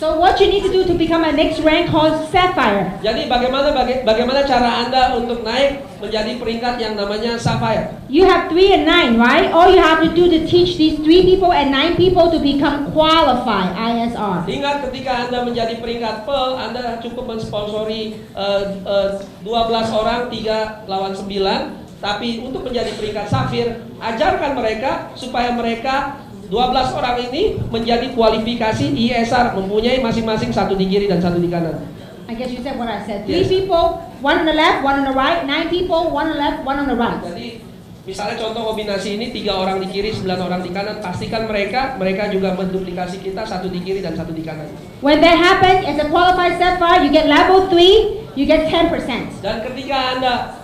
So what you need to do to become a next rank called Sapphire. Jadi bagaimana cara Anda untuk naik menjadi peringkat yang namanya Sapphire? You have 3 and 9, right? All you have to do to teach these 3 people and 9 people to become qualified, ISR. Ingat ketika Anda menjadi peringkat Pearl, Anda cukup mensponsori 12 orang 3 lawan 9. Tapi untuk menjadi peringkat Safir, ajarkan mereka supaya mereka 12 orang ini menjadi kualifikasi ISR, mempunyai masing-masing satu di kiri dan satu di kanan. I guess you said what I said. 3 Yes. people, 1 on the left, 1 on the right. 9 people, 1 on the left, 1 on the right. Jadi misalnya contoh kombinasi ini 3 orang di kiri, 9 orang di kanan. Pastikan mereka juga menduplikasi kita, satu di kiri dan satu di kanan. When that happens, as a qualified Sapphire, you get level 3, you get 10%. Dan ketika Anda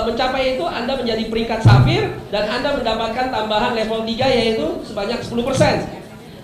mencapai itu, Anda menjadi peringkat Safir dan Anda mendapatkan tambahan level 3 yaitu sebanyak 10%.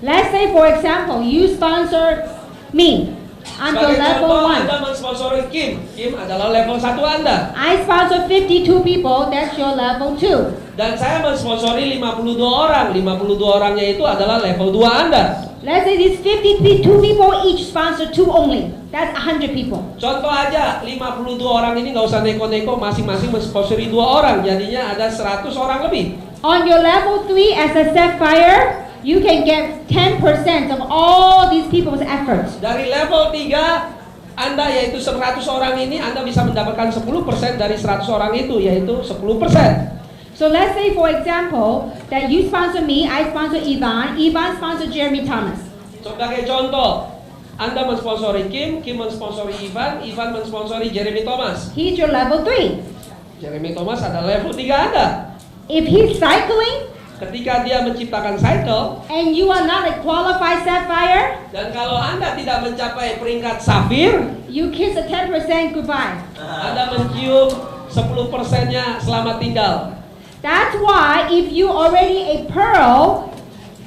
Let's say, for example, you sponsor me. I'm the Sebagai level contoh, 1. Anda mensponsori Kim. Kim adalah level 1 Anda. I sponsor 52 people, that's your level 2. Dan saya mensponsori 52 orang. 52 orangnya itu adalah level 2 Anda. Let's say these 52 people each sponsor 2 only. That's 100 people. Contoh aja, 52 orang ini nggak usah neko-neko, masing-masing mensponsori 2 orang. Jadinya ada 100 orang lebih. On your level 3 as a Sapphire, you can get 10% of all these people's efforts. Dari level 3 Anda yaitu 100 orang ini, Anda bisa mendapatkan 10% dari 100 orang itu, yaitu 10%. So let's say, for example, that you sponsor me, I sponsor Ivan, Ivan sponsor Jeremy Thomas. Sebagai contoh, Anda mensponsori Kim, Kim mensponsori Ivan, Ivan mensponsori Jeremy Thomas. He's your level 3. Jeremy Thomas adalah level 3 Anda. If he's cycling Ketika dia menciptakan cycle, and you are not a qualified Sapphire, dan kalau Anda tidak mencapai peringkat Safir, you kiss a 10% goodbye. Anda mencium 10%-nya selamat tinggal. That's why if you already a Pearl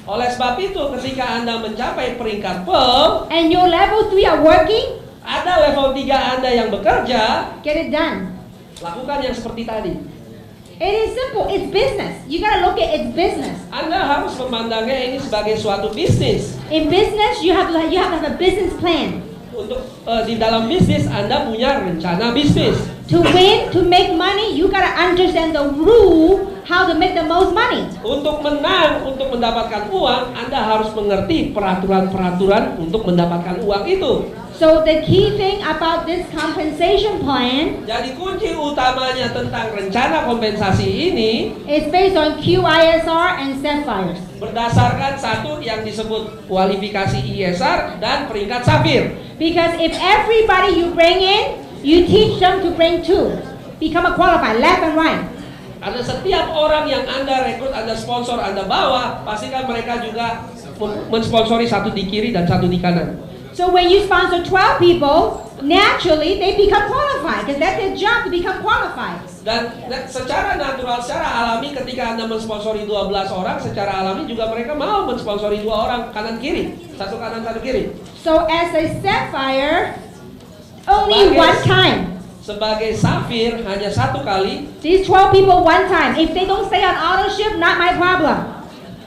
Oleh sebab itu, ketika Anda mencapai peringkat Pearl, and your level 3 are working, ada level 3 Anda yang bekerja, get it done. lakukan yang seperti tadi. It is simple. It's business. You gotta look at it's business. Anda harus memandangnya ini sebagai suatu bisnis. In business, you have to have a business plan. Untuk di dalam bisnis Anda punya rencana bisnis. To win, to make money, you gotta understand the rule how to make the most money. Untuk menang, untuk mendapatkan uang, Anda harus mengerti peraturan-peraturan untuk mendapatkan uang itu. So the key thing about this compensation plan Jadi kunci utamanya tentang rencana kompensasi ini is based on QISR and Sapphires. berdasarkan satu yang disebut kualifikasi ISR dan peringkat Safir. Because if everybody you bring in, you teach them to bring 2. Become a qualified, left and right. Karena setiap orang yang Anda rekrut, Anda sponsor, Anda bawa, pastikan mereka juga mensponsori satu di kiri dan satu di kanan. So when you sponsor 12 people, naturally they become qualified because that's their job to become qualified. Dan secara natural, secara alami ketika Anda mensponsori 12 orang, secara alami juga mereka mau mensponsori 2 orang kanan kiri, satu kanan satu kiri. So as a Sapphire, only one time Sebagai safir hanya satu kali. These 12 people one time. If they don't stay on authorship, not my problem.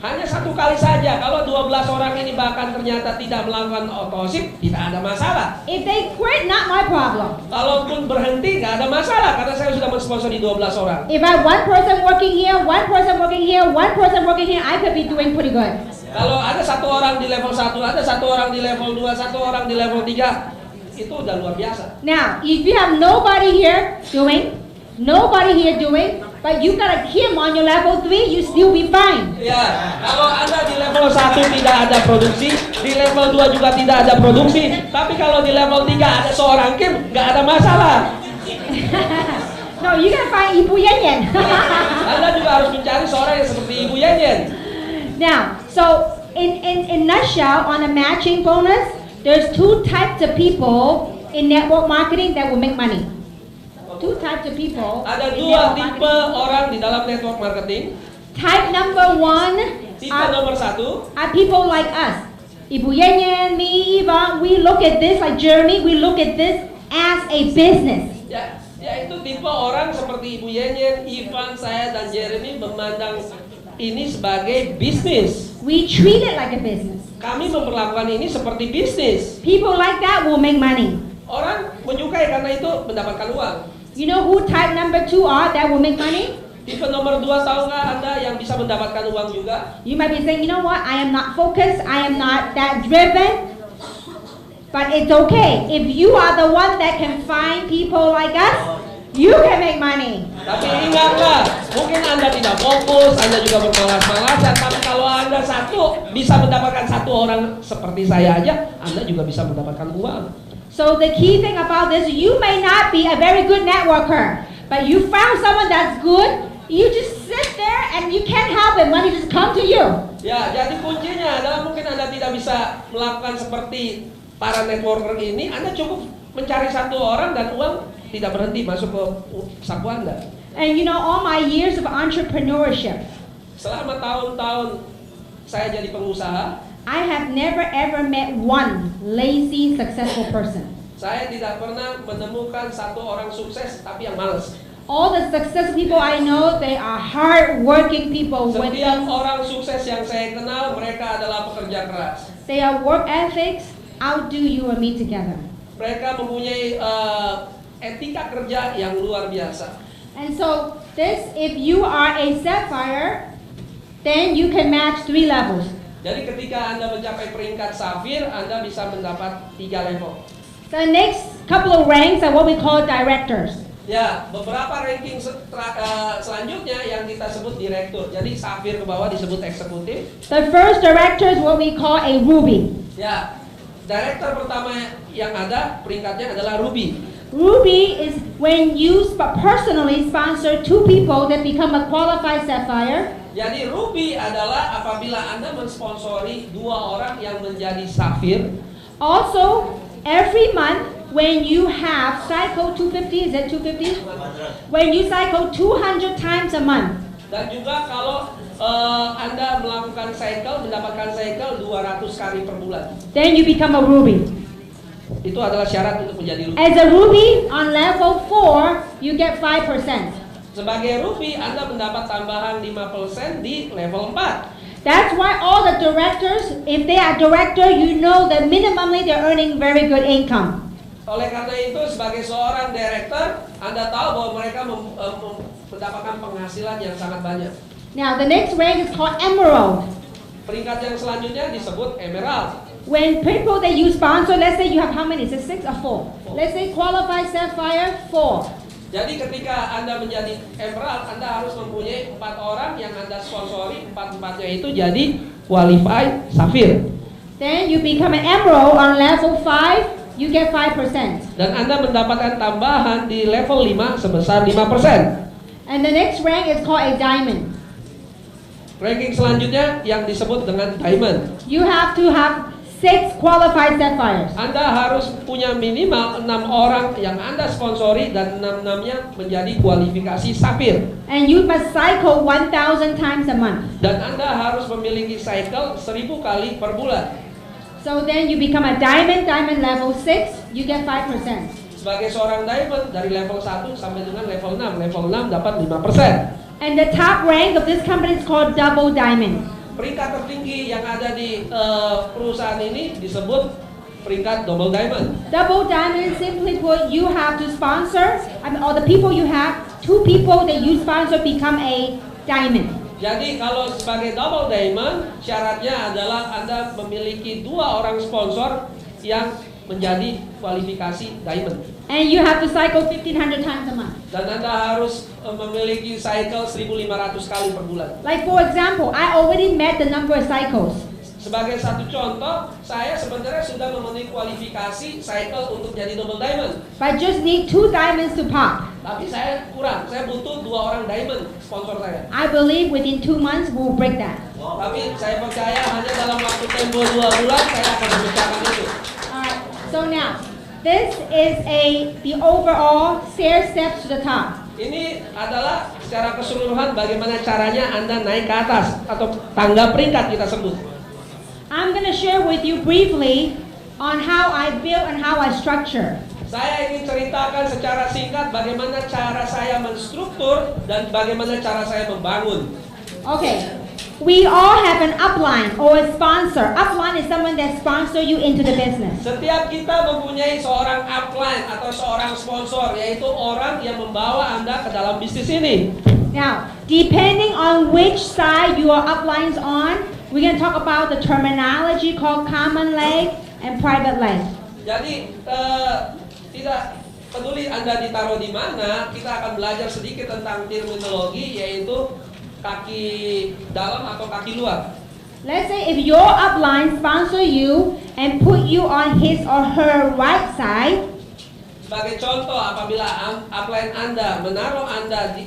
Hanya satu kali saja. Kalau 12 orang ini bahkan ternyata tidak melakukan otosip, tidak ada masalah. If they quit, not my problem. Kalaupun berhenti, nggak ada masalah karena saya sudah mensponsori 12 orang. If I have one person working here, one person working here, one person working here, I could be doing pretty good. Kalau ada satu orang di level 1, ada satu orang di level 2, satu orang di level 3, itu udah luar biasa. Now, if you have nobody here doing, but you got him on your level 3, you still be fine. Ya, kalau Anda di level 1 tidak ada produksi, di level 2 juga tidak ada produksi, tapi kalau di level 3 ada seorang Kim, nggak ada masalah. No, you gotta find Ibu Yen Yen. Anda juga harus mencari seorang yang seperti Ibu Yen Yen. Now, so in nutshell, on a matching bonus, there's two types of people in network marketing that will make money. Two types of people. Ada in dua network tipe marketing. orang di dalam network marketing. Type number one Tipe nomor 1 are people like us. Ibu Yen Yen, me, Eva, we look at this like Jeremy, we look at this as a business. ya itu tipe orang seperti Ibu Yen Yen, Ivan, saya dan Jeremy memandang ini sebagai bisnis. We treat it like a business. Kami memperlakukan ini seperti bisnis. People like that will make money. Orang menyukai karena itu mendapatkan uang. You know who type number 2 are that will make money? Tipe nomor 2 tahukah Anda yang bisa mendapatkan uang juga? You might be saying, you know what, I am not focused, I am not that driven. But it's okay. If you are the one that can find people like us, you can make money. Tapi ingatlah, mungkin Anda tidak fokus, Anda juga bermalas-malasan, tapi kalau Anda bisa mendapatkan satu orang seperti saya aja, Anda juga bisa mendapatkan uang. So the key thing about this, you may not be a very good networker, but you found someone that's good, you just sit there and you can't help it, money just come to you. Ya, jadi kuncinya adalah mungkin Anda tidak bisa melakukan seperti para networker ini, Anda cukup mencari satu orang dan uang tidak berhenti masuk ke saku Anda. And you know, all my years of entrepreneurship, Selama tahun-tahun saya jadi pengusaha, I have never ever met one lazy successful person. saya tidak pernah menemukan satu orang sukses tapi yang malas. All the successful people I know, they are hard-working people. Setiap orang sukses yang saya kenal, mereka adalah pekerja keras. They are work ethics, outdo you and me together. Mereka mempunyai etika kerja yang luar biasa. And so this, if you are a sapphire, then you can match 3 levels. Jadi ketika Anda mencapai peringkat safir, Anda bisa mendapat 3 level. The next couple of ranks are what we call directors. Ya, beberapa ranking selanjutnya yang kita sebut direktur. Jadi safir ke bawah disebut eksekutif. The first director is what we call a ruby. Ya, direktur pertama yang ada peringkatnya adalah ruby. Ruby is when you personally sponsor 2 people that become a qualified sapphire. Jadi ruby adalah apabila Anda mensponsori 2 orang yang menjadi safir. Also, every month when you have cycle 250, is that 250? When you cycle 200 times a month. Dan juga kalau Anda melakukan cycle, mendapatkan cycle 200 kali per bulan. Then you become a ruby. Itu adalah syarat untuk menjadi ruby. As a ruby on level 4, you get 5%. Sebagai ruby, Anda mendapat tambahan 5% di level 4. That's why all the directors, if they are director, you know that minimally they're earning very good income. Oleh karena itu, sebagai seorang director, Anda tahu bahwa mereka mendapatkan penghasilan yang sangat banyak. Now the next rank is called emerald. Peringkat yang selanjutnya disebut emerald. When people that you sponsor, let's say you have how many? Is it 6 or 4? Let's say qualified sapphire 4. Jadi ketika Anda menjadi emerald, Anda harus mempunyai 4 orang yang Anda sponsori, 4-4-nya itu jadi qualified safir. Then you become an emerald on level 5, you get 5%. Dan Anda mendapatkan tambahan di level 5 sebesar 5%. And the next rank is called a diamond. Ranking selanjutnya yang disebut dengan diamond. You have to have 6 qualified sapphires. Anda harus punya minimal 6 orang yang Anda sponsori dan 6-6-nya menjadi kualifikasi safir. And you must cycle 1,000 times a month. Dan Anda harus memiliki cycle 1000 kali per bulan. So then you become a diamond level 6, you get 5%. sebagai seorang diamond dari level 1 sampai dengan level 6. Level 6 dapat 5%. And the top rank of this company is called double diamond. Peringkat tertinggi yang ada di perusahaan ini disebut peringkat double diamond. Double diamond, simply put, you have to sponsor, or the people you have, 2 people that you sponsor become a diamond. Jadi kalau sebagai double diamond, syaratnya adalah Anda memiliki 2 orang sponsor yang menjadi kualifikasi diamond. And you have to cycle 1,500 times a month. Dan Anda harus memiliki cycle 1.500 kali per bulan. Like for example, I already met the number of cycles. Sebagai satu contoh, saya sebenarnya sudah memenuhi kualifikasi cycle untuk jadi double diamond. But I just need 2 diamonds to pop. Tapi saya kurang, saya butuh 2 orang diamond sponsor saya. I believe within 2 months we'll break that. Tapi saya percaya hanya dalam waktu tempo 2 bulan saya akan memecahkan itu. Alright, so now, this is the overall stair steps to the top. Ini adalah secara keseluruhan bagaimana caranya Anda naik ke atas atau tangga peringkat kita sebut. I'm going to share with you briefly on how I build and how I structure. Saya ingin ceritakan secara singkat bagaimana cara saya menstruktur dan bagaimana cara saya membangun. Okay, we all have an upline or a sponsor. Upline is someone that sponsor you into the business. Setiap kita mempunyai seorang upline atau seorang sponsor, yaitu orang yang membawa Anda ke dalam bisnis ini. Now, depending on which side your upline's on, we're going to talk about the terminology called common leg and private leg. Jadi tidak peduli Anda ditaruh di mana, kita akan belajar sedikit tentang terminologi, yaitu kaki dalam atau kaki luar. Let's say if your upline sponsor you and put you on his or her right side. Sebagai contoh, apabila upline Anda menaruh Anda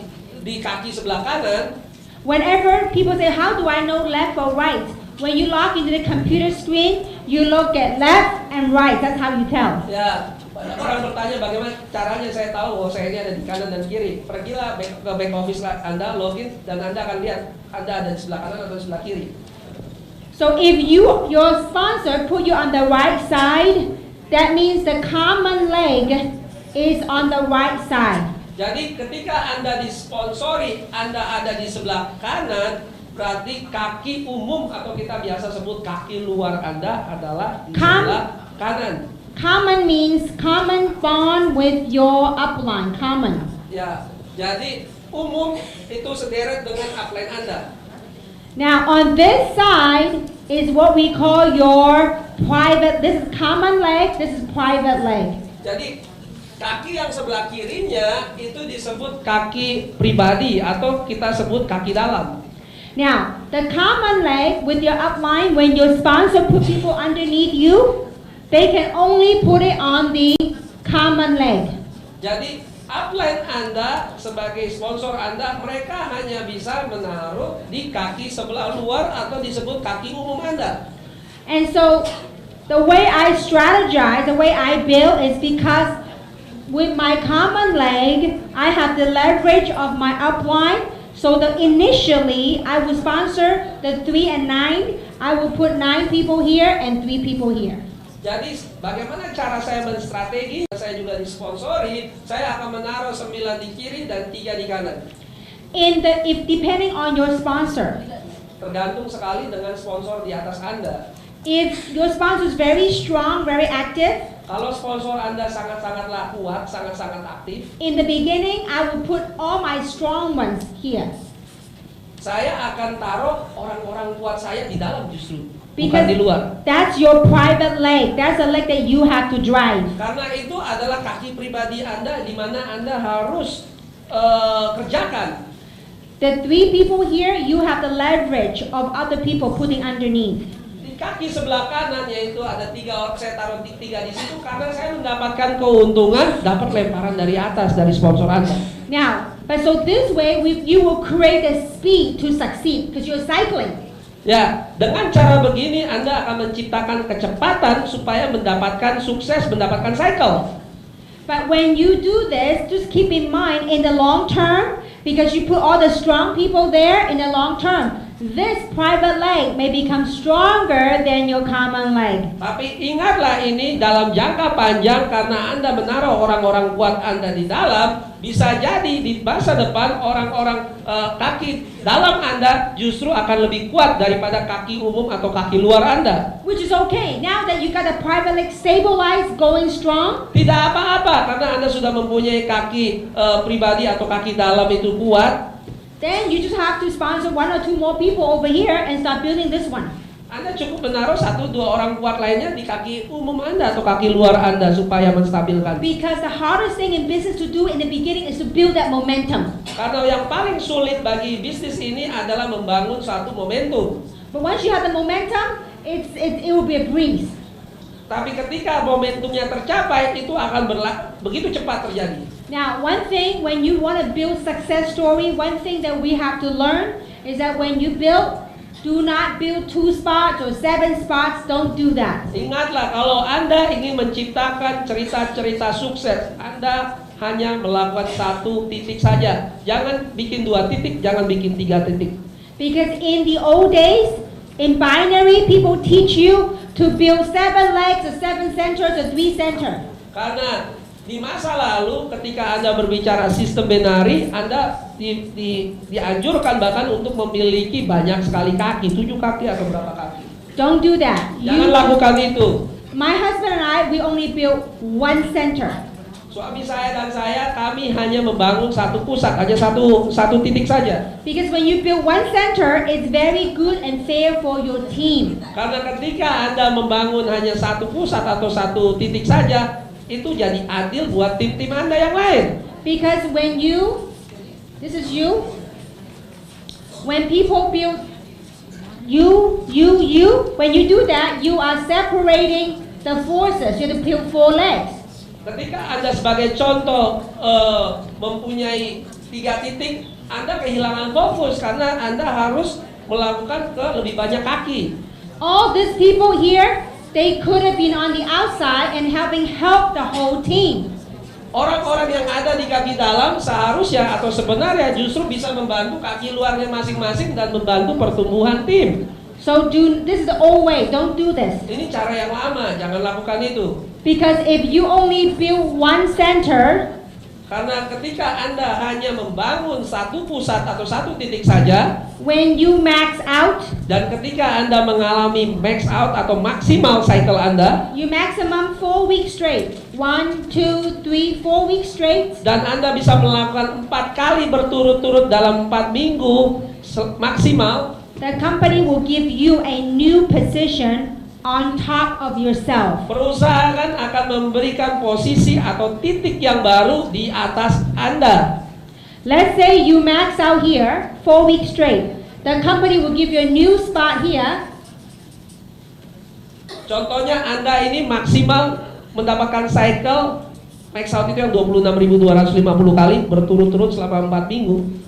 di kaki sebelah kanan, Whenever people say, how do I know left or right? When you log into the computer screen, you look at left and right. That's how you tell. ya banyak orang bertanya bagaimana caranya saya tahu bahwa saya ini ada di kanan dan kiri. Pergilah ke back office Anda, login, dan Anda akan lihat Anda ada di sebelah kanan atau di sebelah kiri. So if your sponsor put you on the right side, that means the common leg is on the right side. Jadi ketika Anda disponsori, Anda ada di sebelah kanan, berarti kaki umum atau kita biasa sebut kaki luar Anda adalah di sebelah kanan. Common means common bond with your upline, common. Ya, jadi umum itu sederet dengan upline Anda. Now on this side is what we call your private, this is common leg, this is private leg. Jadi kaki yang sebelah kirinya itu disebut kaki pribadi atau kita sebut kaki dalam. Now, the common leg with your upline, when your sponsor put people underneath you, they can only put it on the common leg. Jadi upline Anda sebagai sponsor Anda, mereka hanya bisa menaruh di kaki sebelah luar atau disebut kaki umum Anda. And so, the way I strategize, the way I build is because with my common leg, I have the leverage of my upline. So initially, I will sponsor the 3 and 9. I will put 9 people here and 3 people here. Jadi bagaimana cara saya menstrategi? Saya juga disponsori. Saya akan menaruh 9 di kiri dan 3 di kanan. If depending on your sponsor. Tergantung sekali dengan sponsor di atas Anda. If your sponsor is very strong, very active. Kalau sponsor Anda sangat-sangatlah kuat, sangat-sangat aktif. In the beginning, I will put all my strong ones here. Saya akan taruh orang-orang kuat saya di dalam justru, Because bukan di luar. that's your private leg. That's a leg that you have to drive. Karena itu adalah kaki pribadi Anda di mana Anda harus kerjakan. The 3 people here, you have the leverage of other people putting underneath. Kaki sebelah kanan yaitu ada 3 orang, saya taruh 3 di situ karena saya mendapatkan keuntungan, dapat lemparan dari atas dari sponsor Anda. Now, but so this way you will create a speed to succeed because you're cycling. Ya, dengan cara begini Anda akan menciptakan kecepatan supaya mendapatkan sukses, mendapatkan cycle. But when you do this, just keep in mind in the long term, because you put all the strong people there in the long term, this private leg may become stronger than your common leg. Tapi ingatlah ini dalam jangka panjang karena Anda menaruh orang-orang kuat Anda di dalam, bisa jadi di masa depan orang-orang kaki dalam Anda justru akan lebih kuat daripada kaki umum atau kaki luar Anda. Which is okay. Now that you got the private leg stabilized, going strong, Tidak apa-apa karena Anda sudah mempunyai kaki pribadi atau kaki dalam itu kuat. then you just have to sponsor 1 or 2 more people over here and start building this one. Anda cukup menaruh 1-2 orang kuat lainnya di kaki umum Anda atau kaki luar Anda supaya menstabilkan. Because the hardest thing in business to do in the beginning is to build that momentum. Karena yang paling sulit bagi bisnis ini adalah membangun suatu momentum. But once you have the momentum, it will be a breeze. Tapi ketika momentumnya tercapai, itu akan begitu cepat terjadi. Now, one thing when you want to build success story, one thing that we have to learn is that when you build, do not build 2 spots or 7 spots. Don't do that. Ingatlah, kalau Anda ingin menciptakan cerita-cerita sukses, Anda hanya melakukan 1 titik saja. Jangan bikin 2 titik, jangan bikin 3 titik. Because in the old days, in binary, people teach you to build 7 legs or 7 centers or 3 centers. Karena di masa lalu ketika Anda berbicara sistem binari, Anda dianjurkan bahkan untuk memiliki banyak sekali kaki, 7 kaki atau berapa kaki. Don't do that. Jangan lakukan itu. My husband and I, we only built 1 center. Suami saya dan saya, kami hanya membangun 1 pusat, hanya satu titik saja. Because when you build 1 center, it's very good and fair for your team. Karena ketika Anda membangun hanya 1 pusat atau 1 titik saja, itu jadi adil buat tim-tim Anda yang lain. Because when you, this is you, when people build you, when you do that, you are separating the forces. You have to build 4 legs. Ketika Anda sebagai contoh mempunyai 3 titik, Anda kehilangan fokus karena Anda harus melakukan ke lebih banyak kaki. All these people here, they could have been on the outside and help the whole team. Orang-orang yang ada di kaki dalam seharusnya atau sebenarnya justru bisa membantu kaki luarnya masing-masing dan membantu pertumbuhan tim. So this is the old way. Don't do this. Ini cara yang lama, jangan lakukan itu. Because if you only build 1 center, Karena ketika Anda hanya membangun 1 pusat atau 1 titik saja, when you max out, dan ketika Anda mengalami max out atau maksimal cycle Anda, you maximum 4 weeks straight. 1, 2, 3, 4 weeks straight. dan Anda bisa melakukan 4 kali berturut-turut dalam 4 minggu maksimal, The company will give you a new position on top of yourself. perusahaan akan memberikan posisi atau titik yang baru di atas Anda. Let's say you max out here 4 weeks straight. The company will give you a new spot here. Contohnya Anda ini maksimal mendapatkan cycle max out itu yang 26.250 kali berturut-turut selama 4 minggu.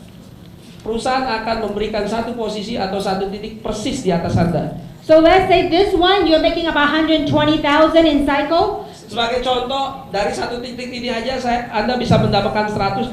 Perusahaan akan memberikan 1 posisi atau 1 titik persis di atas Anda. So let's say this one you're making about 120,000 in cycle. Sebagai contoh, dari 1 titik ini aja Anda bisa mendapatkan 120.000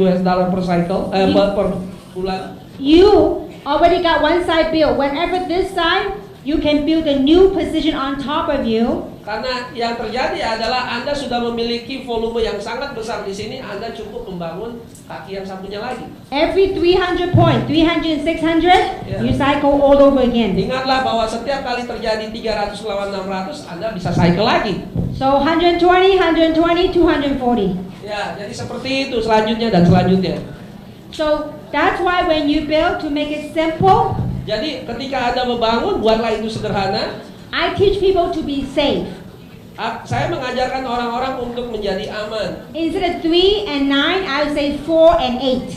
US dollar per cycle per bulan. You already got one side built. Whenever this side, you can build a new position on top of you. Karena yang terjadi adalah Anda sudah memiliki volume yang sangat besar di sini, Anda cukup membangun kaki yang satunya lagi. Every 300 points, 300 and 600, Yeah. you cycle all over again. Ingatlah bahwa setiap kali terjadi 300 lawan 600, Anda bisa cycle lagi. So 120, 120, 240. Ya, jadi seperti itu selanjutnya dan selanjutnya. So that's why when you build, to make it simple, Jadi ketika Anda membangun, buatlah itu sederhana. I teach people to be safe. Saya mengajarkan orang-orang untuk menjadi aman. Instead of 3 and 9, I would say 4 and 8.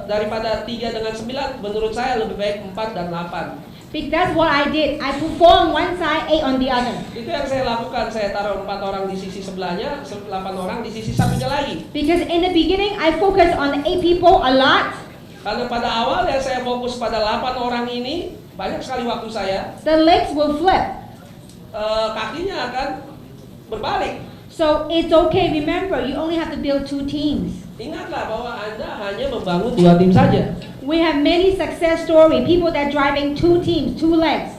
Daripada 3 dengan 9, menurut saya lebih baik 4 dan 8. Because that's what I did. I put 4 on one side, 8 on the other. Itu yang saya lakukan. Saya taruh 4 orang di sisi sebelahnya, 8 orang di sisi satunya lagi. Because in the beginning, I focused on the 8 people a lot. Karena pada awal ya saya fokus pada 8 orang ini, banyak sekali waktu saya. The legs will flip. Kakinya akan berbalik. So it's okay. Remember, you only have to build 2 teams. Ingatlah bahwa Anda hanya membangun 2 tim saja. We have many success story, people that driving 2 teams, 2 legs.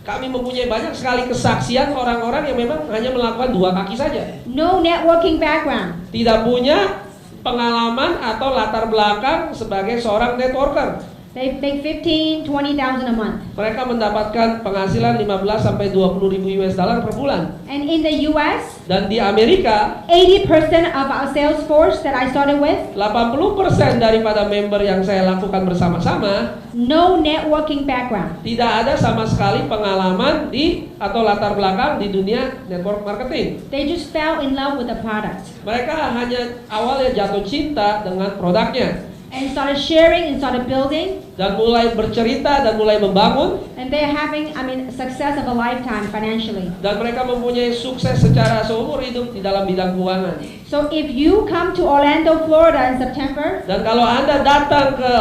Kami mempunyai banyak sekali kesaksian orang-orang yang memang hanya melakukan 2 kaki saja. No networking background. Tidak punya pengalaman atau latar belakang sebagai seorang networker. They make 15, 20,000 a month. Mereka mendapatkan penghasilan 15 sampai 20 ribu US dollar per bulan. And in the US, Dan di Amerika, 80% of our sales force that I started with, 80% daripada member yang saya lakukan bersama-sama no networking background. tidak ada sama sekali pengalaman di atau latar belakang di dunia network marketing. They just fell in love with the product Mereka hanya awalnya jatuh cinta dengan produknya and started sharing and started building, dan mulai bercerita dan mulai membangun, and they're having, success of a lifetime financially. dan mereka mempunyai sukses secara seumur hidup di dalam bidang keuangan. So if you come to Orlando, Florida in September, Dan kalau Anda datang ke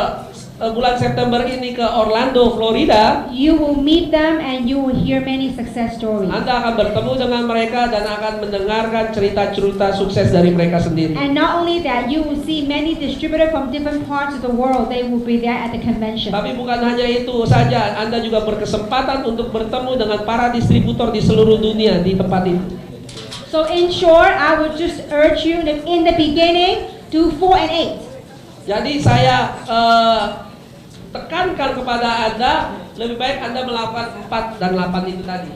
bulan September ini ke Orlando, Florida, you will meet them and you will hear many success stories. Anda akan bertemu dengan mereka dan akan mendengarkan cerita-cerita sukses dari mereka sendiri. And not only that, you will see many distributors from different parts of the world. They will be there at the convention. Tapi bukan hanya itu saja, Anda juga berkesempatan untuk bertemu dengan para distributor di seluruh dunia di tempat itu. So in short, I would just urge you that in the beginning, do 4 and 8. Jadi saya tekankan kepada Anda, lebih baik Anda melakukan 4 dan 8 itu tadi.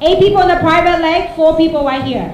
8 people in the private leg, 4 people right here.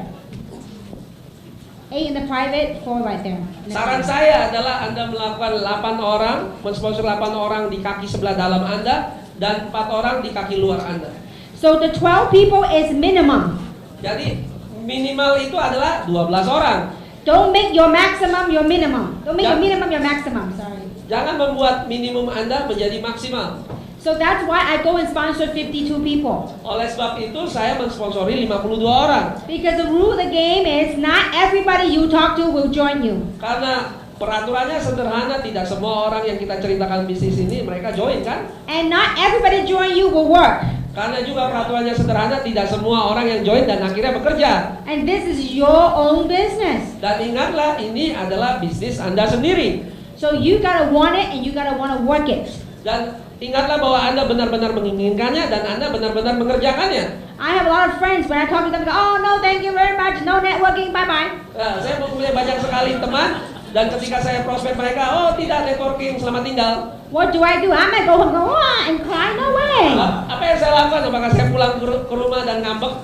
8 in the private, 4 right there. Saran saya adalah Anda melakukan 8 orang, mensponsor 8 orang di kaki sebelah dalam Anda dan 4 orang di kaki luar Anda. So the 12 people is minimum. Jadi minimal itu adalah 12 orang. Don't make your maximum your minimum. Don't make Yeah. your minimum your maximum, sorry. Jangan membuat minimum Anda menjadi maksimal. So that's why I go and sponsor 52 people. Oleh sebab itu saya mensponsori 52 orang. Because the rule of the game is not everybody you talk to will join you. Karena peraturannya sederhana, tidak semua orang yang kita ceritakan bisnis ini mereka join kan? And not everybody join you will work. Karena juga peraturannya sederhana, tidak semua orang yang join dan akhirnya bekerja. And this is your own business. Dan ingatlah, ini adalah bisnis Anda sendiri. So you gotta want it and you gotta wanna work it. Dan ingatlah bahwa Anda benar-benar menginginkannya dan Anda benar-benar mengerjakannya. I have a lot of friends when I talk to them, they go, oh no, thank you very much, no networking, bye bye. Nah, saya mempunyai banyak sekali teman dan ketika saya prospek mereka, oh tidak networking, selamat tinggal. What do? I'm gonna go home and go, and cry? No way. Apa yang saya lakukan? Apakah saya pulang ke rumah dan ngambek?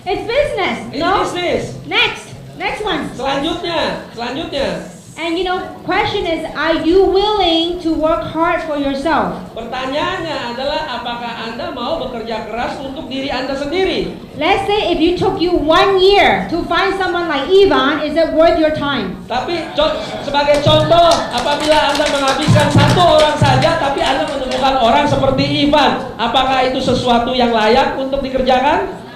It's business. Ini No. bisnis. Next one. Selanjutnya. And question is, are you willing to work hard for yourself? Pertanyaannya adalah apakah Anda mau bekerja keras untuk diri Anda sendiri? Let's say if you took you 1 year to find someone like Ivan, is it worth your time? Tapi sebagai contoh, apabila Anda menghabiskan 1 orang saja, tapi Anda menemukan orang seperti Ivan, apakah itu sesuatu yang layak untuk dikerjakan?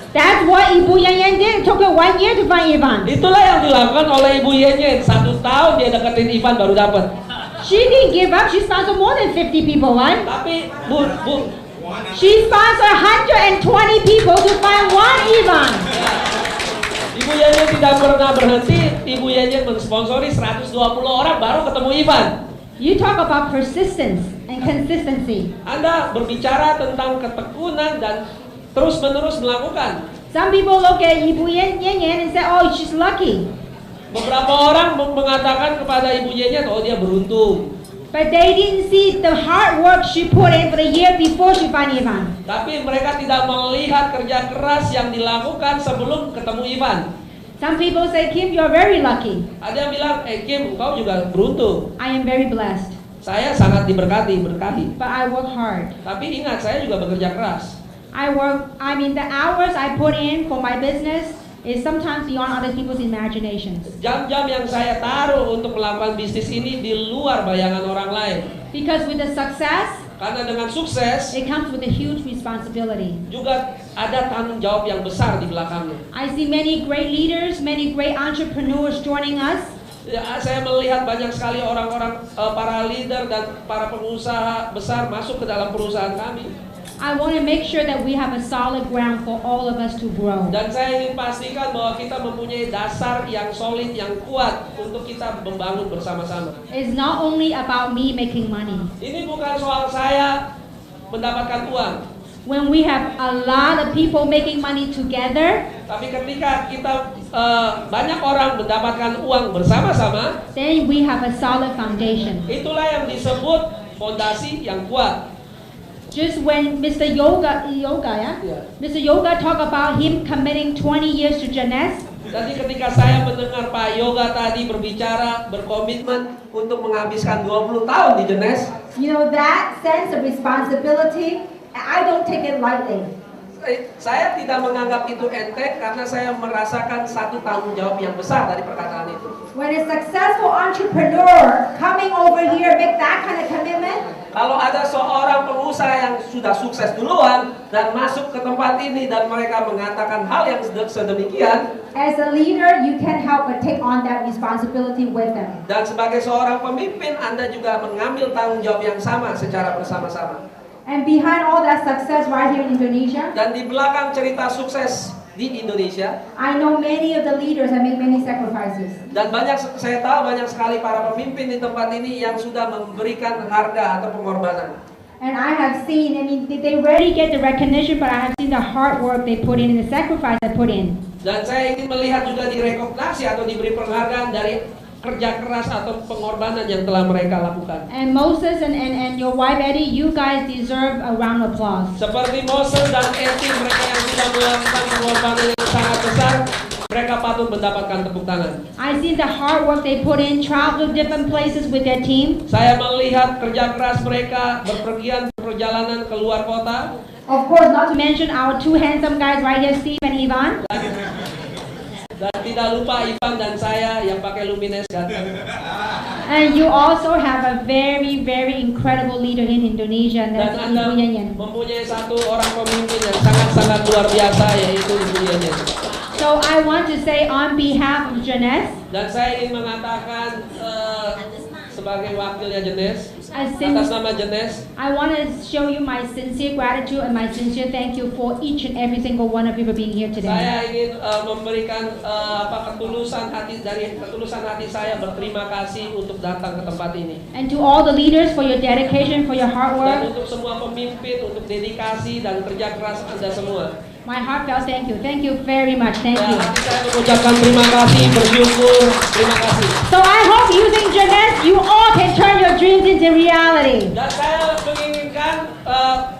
That's what Ibu Yen did. It took her 1 year to find Ivan. Itulah yang dilakukan oleh Ibu Yen. 1 tahun dia deketin Ivan baru dapat. She didn't give up. She sponsored more than 50 people, right? Tapi Bu, She sponsored 120 people to find one Ivan. Ibu Yen tidak pernah berhenti. Ibu Yen mensponsori 120 orang baru ketemu Ivan. You talk about persistence and consistency. Anda berbicara tentang ketekunan dan terus-menerus melakukan. Some people look at Ibu Yen and say, oh, she's lucky. Beberapa orang mengatakan kepada Ibu Yen, oh dia beruntung. But they didn't see the hard work she put in for the year before she found Ivan. Tapi mereka tidak melihat kerja keras yang dilakukan sebelum ketemu Ivan. Some people say, Kim, you're very lucky. Ada yang bilang, Kim, engkau juga beruntung. I am very blessed. Saya sangat berkati. But I work hard. Tapi ingat, saya juga bekerja keras. The hours I put in for my business is sometimes beyond other people's imaginations. Jam-jam yang saya taruh untuk melakukan bisnis ini di luar bayangan orang lain. Because with the success, Karena dengan sukses, it comes with a huge responsibility. juga ada tanggung jawab yang besar di belakangnya. I see many great leaders, many great entrepreneurs joining us. Ya, saya melihat banyak sekali orang-orang para leader dan para pengusaha besar masuk ke dalam perusahaan kami. I want to make sure that we have a solid ground for all of us to grow. Dan saya ingin pastikan bahwa kita mempunyai dasar yang solid, yang kuat untuk kita membangun bersama-sama. It's not only about me making money. Ini bukan soal saya mendapatkan uang. When we have a lot of people making money together, Tapi ketika kita banyak orang mendapatkan uang bersama-sama, then we have a solid foundation. itulah yang disebut fondasi yang kuat. Just when Mr. Yoga, yeah? Yeah. Mr. Yoga talk about him committing 20 years to Jeunesse, Jadi ketika saya mendengar Pak Yoga tadi berbicara, berkomitmen untuk menghabiskan 20 tahun di Jeunesse, You know, that sense of responsibility, I don't take it lightly. saya tidak menganggap itu enteng karena saya merasakan satu tanggung jawab yang besar dari perkataan itu. When a successful entrepreneur coming over here make that kind of commitment, Kalau ada seorang pengusaha yang sudah sukses duluan dan masuk ke tempat ini dan mereka mengatakan hal yang sedemikian, as a leader, you can't help but take on that responsibility with them. dan sebagai seorang pemimpin Anda juga mengambil tanggung jawab yang sama secara bersama-sama. And behind all that success right here in Indonesia, Dan di belakang cerita sukses di Indonesia, I know many of the leaders have made many sacrifices. dan saya tahu banyak sekali para pemimpin di tempat ini yang sudah memberikan harga atau pengorbanan. And I have seen, I mean, they rarely get the recognition, but I have seen the hard work they put in and the sacrifice they put in. Dan saya ingin melihat juga direkognisasi atau diberi penghargaan dari kerja keras atau pengorbanan yang telah mereka lakukan. And Moses and your wife Eddie, you guys deserve a round of applause. Seperti Moses dan Eddie, mereka yang sudah melakukan pengorbanan yang sangat besar, mereka patut mendapatkan tepuk tangan. I see the hard work they put in, travel to different places with their team. Saya melihat kerja keras mereka berpergian perjalanan ke luar kota. of course, not Not to mention our two handsome guys right here, Steve and Ivan. Dan tidak lupa Ivan dan saya yang pakai Lumines ganteng. And you also have a very, very incredible leader in Indonesia, and Dan that's Anda Ibu Yanyan. mempunyai satu orang pemimpin yang sangat-sangat luar biasa, yaitu Ibu Yanyan. So I want to say on behalf of Jeunesse, Dan saya ingin mengatakan sebagai wakilnya Jeunesse, I atas nama Jeunesse, want to show you my sincere gratitude and my sincere thank you for each and every single one of you for being here today. saya ingin memberikan ketulusan hati saya berterima kasih untuk datang ke tempat ini. And to all the leaders for your dedication, for your hard Dan work, untuk semua pemimpin, untuk dedikasi dan kerja keras Anda semua. my heartfelt thank you. Thank you very much. Thank Dan you. hati saya mengucapkan terima kasih, bersyukur, terima kasih. So I hope using Jeunesse, you all can turn your dreams into reality. Dan saya menginginkan,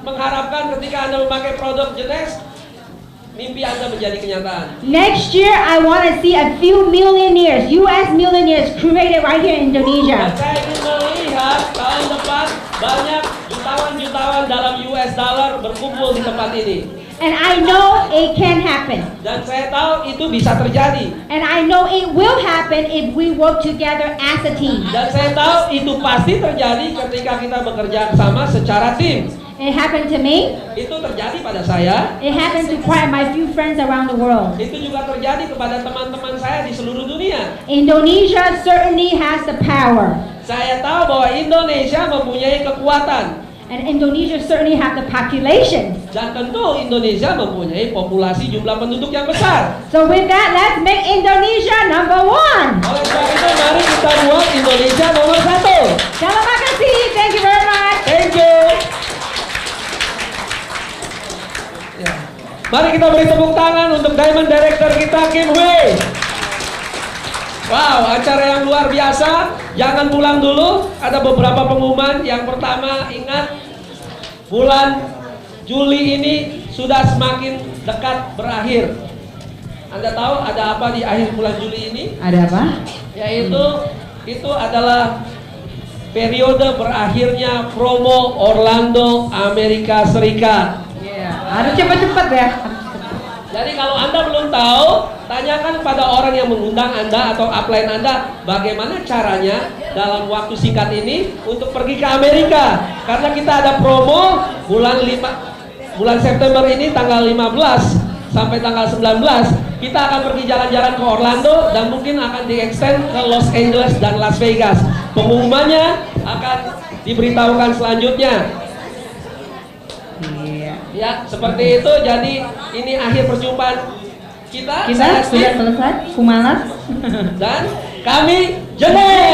mengharapkan ketika Anda memakai produk Jeunesse, mimpi Anda menjadi kenyataan. Next year, I want to see a few millionaires, US millionaires, created right here in Dan Indonesia. saya ingin melihat tahun depan banyak jutawan-jutawan dalam US dollar berkumpul di tempat ini. And I know it can happen. Dan saya tahu itu bisa terjadi. And I know it will happen if we work together as a team. Dan saya tahu itu pasti terjadi ketika kita bekerja sama secara tim. It happened to me. Itu terjadi pada saya. It happened to quite my few friends around the world. Itu juga terjadi kepada teman-teman saya di seluruh dunia. Indonesia certainly has the power. Saya tahu bahwa Indonesia mempunyai kekuatan. And Indonesia certainly have the population. Dan tentu Indonesia mempunyai populasi jumlah penduduk yang besar. So with that, let's make Indonesia number one. Oleh sebab itu, mari kita buat Indonesia nomor 1. Terima kasih. Thank you very much. Thank you. Ya. Mari kita beri tepuk tangan untuk Diamond Director kita, Kim Hui'S. Wow, acara yang luar biasa. Jangan pulang dulu. Ada beberapa pengumuman. Yang pertama, ingat bulan Juli ini sudah semakin dekat berakhir. Anda tahu ada apa di akhir bulan Juli ini? Ada apa? Yaitu itu adalah periode berakhirnya promo Orlando Amerika Serikat. Harus cepat-cepat ya. Jadi kalau Anda belum tahu, tanyakan pada orang yang mengundang Anda atau upline Anda bagaimana caranya dalam waktu singkat ini untuk pergi ke Amerika. Karena kita ada promo bulan September ini tanggal 15 sampai tanggal 19 kita akan pergi jalan-jalan ke Orlando dan mungkin akan di-extend ke Los Angeles dan Las Vegas. Pengumumannya akan diberitahukan selanjutnya. Iya. Ya, seperti itu. Jadi ini akhir perjumpaan kita. Kita Saya sudah Steve. selesai. Kumalas. Dan kami Jeunesse.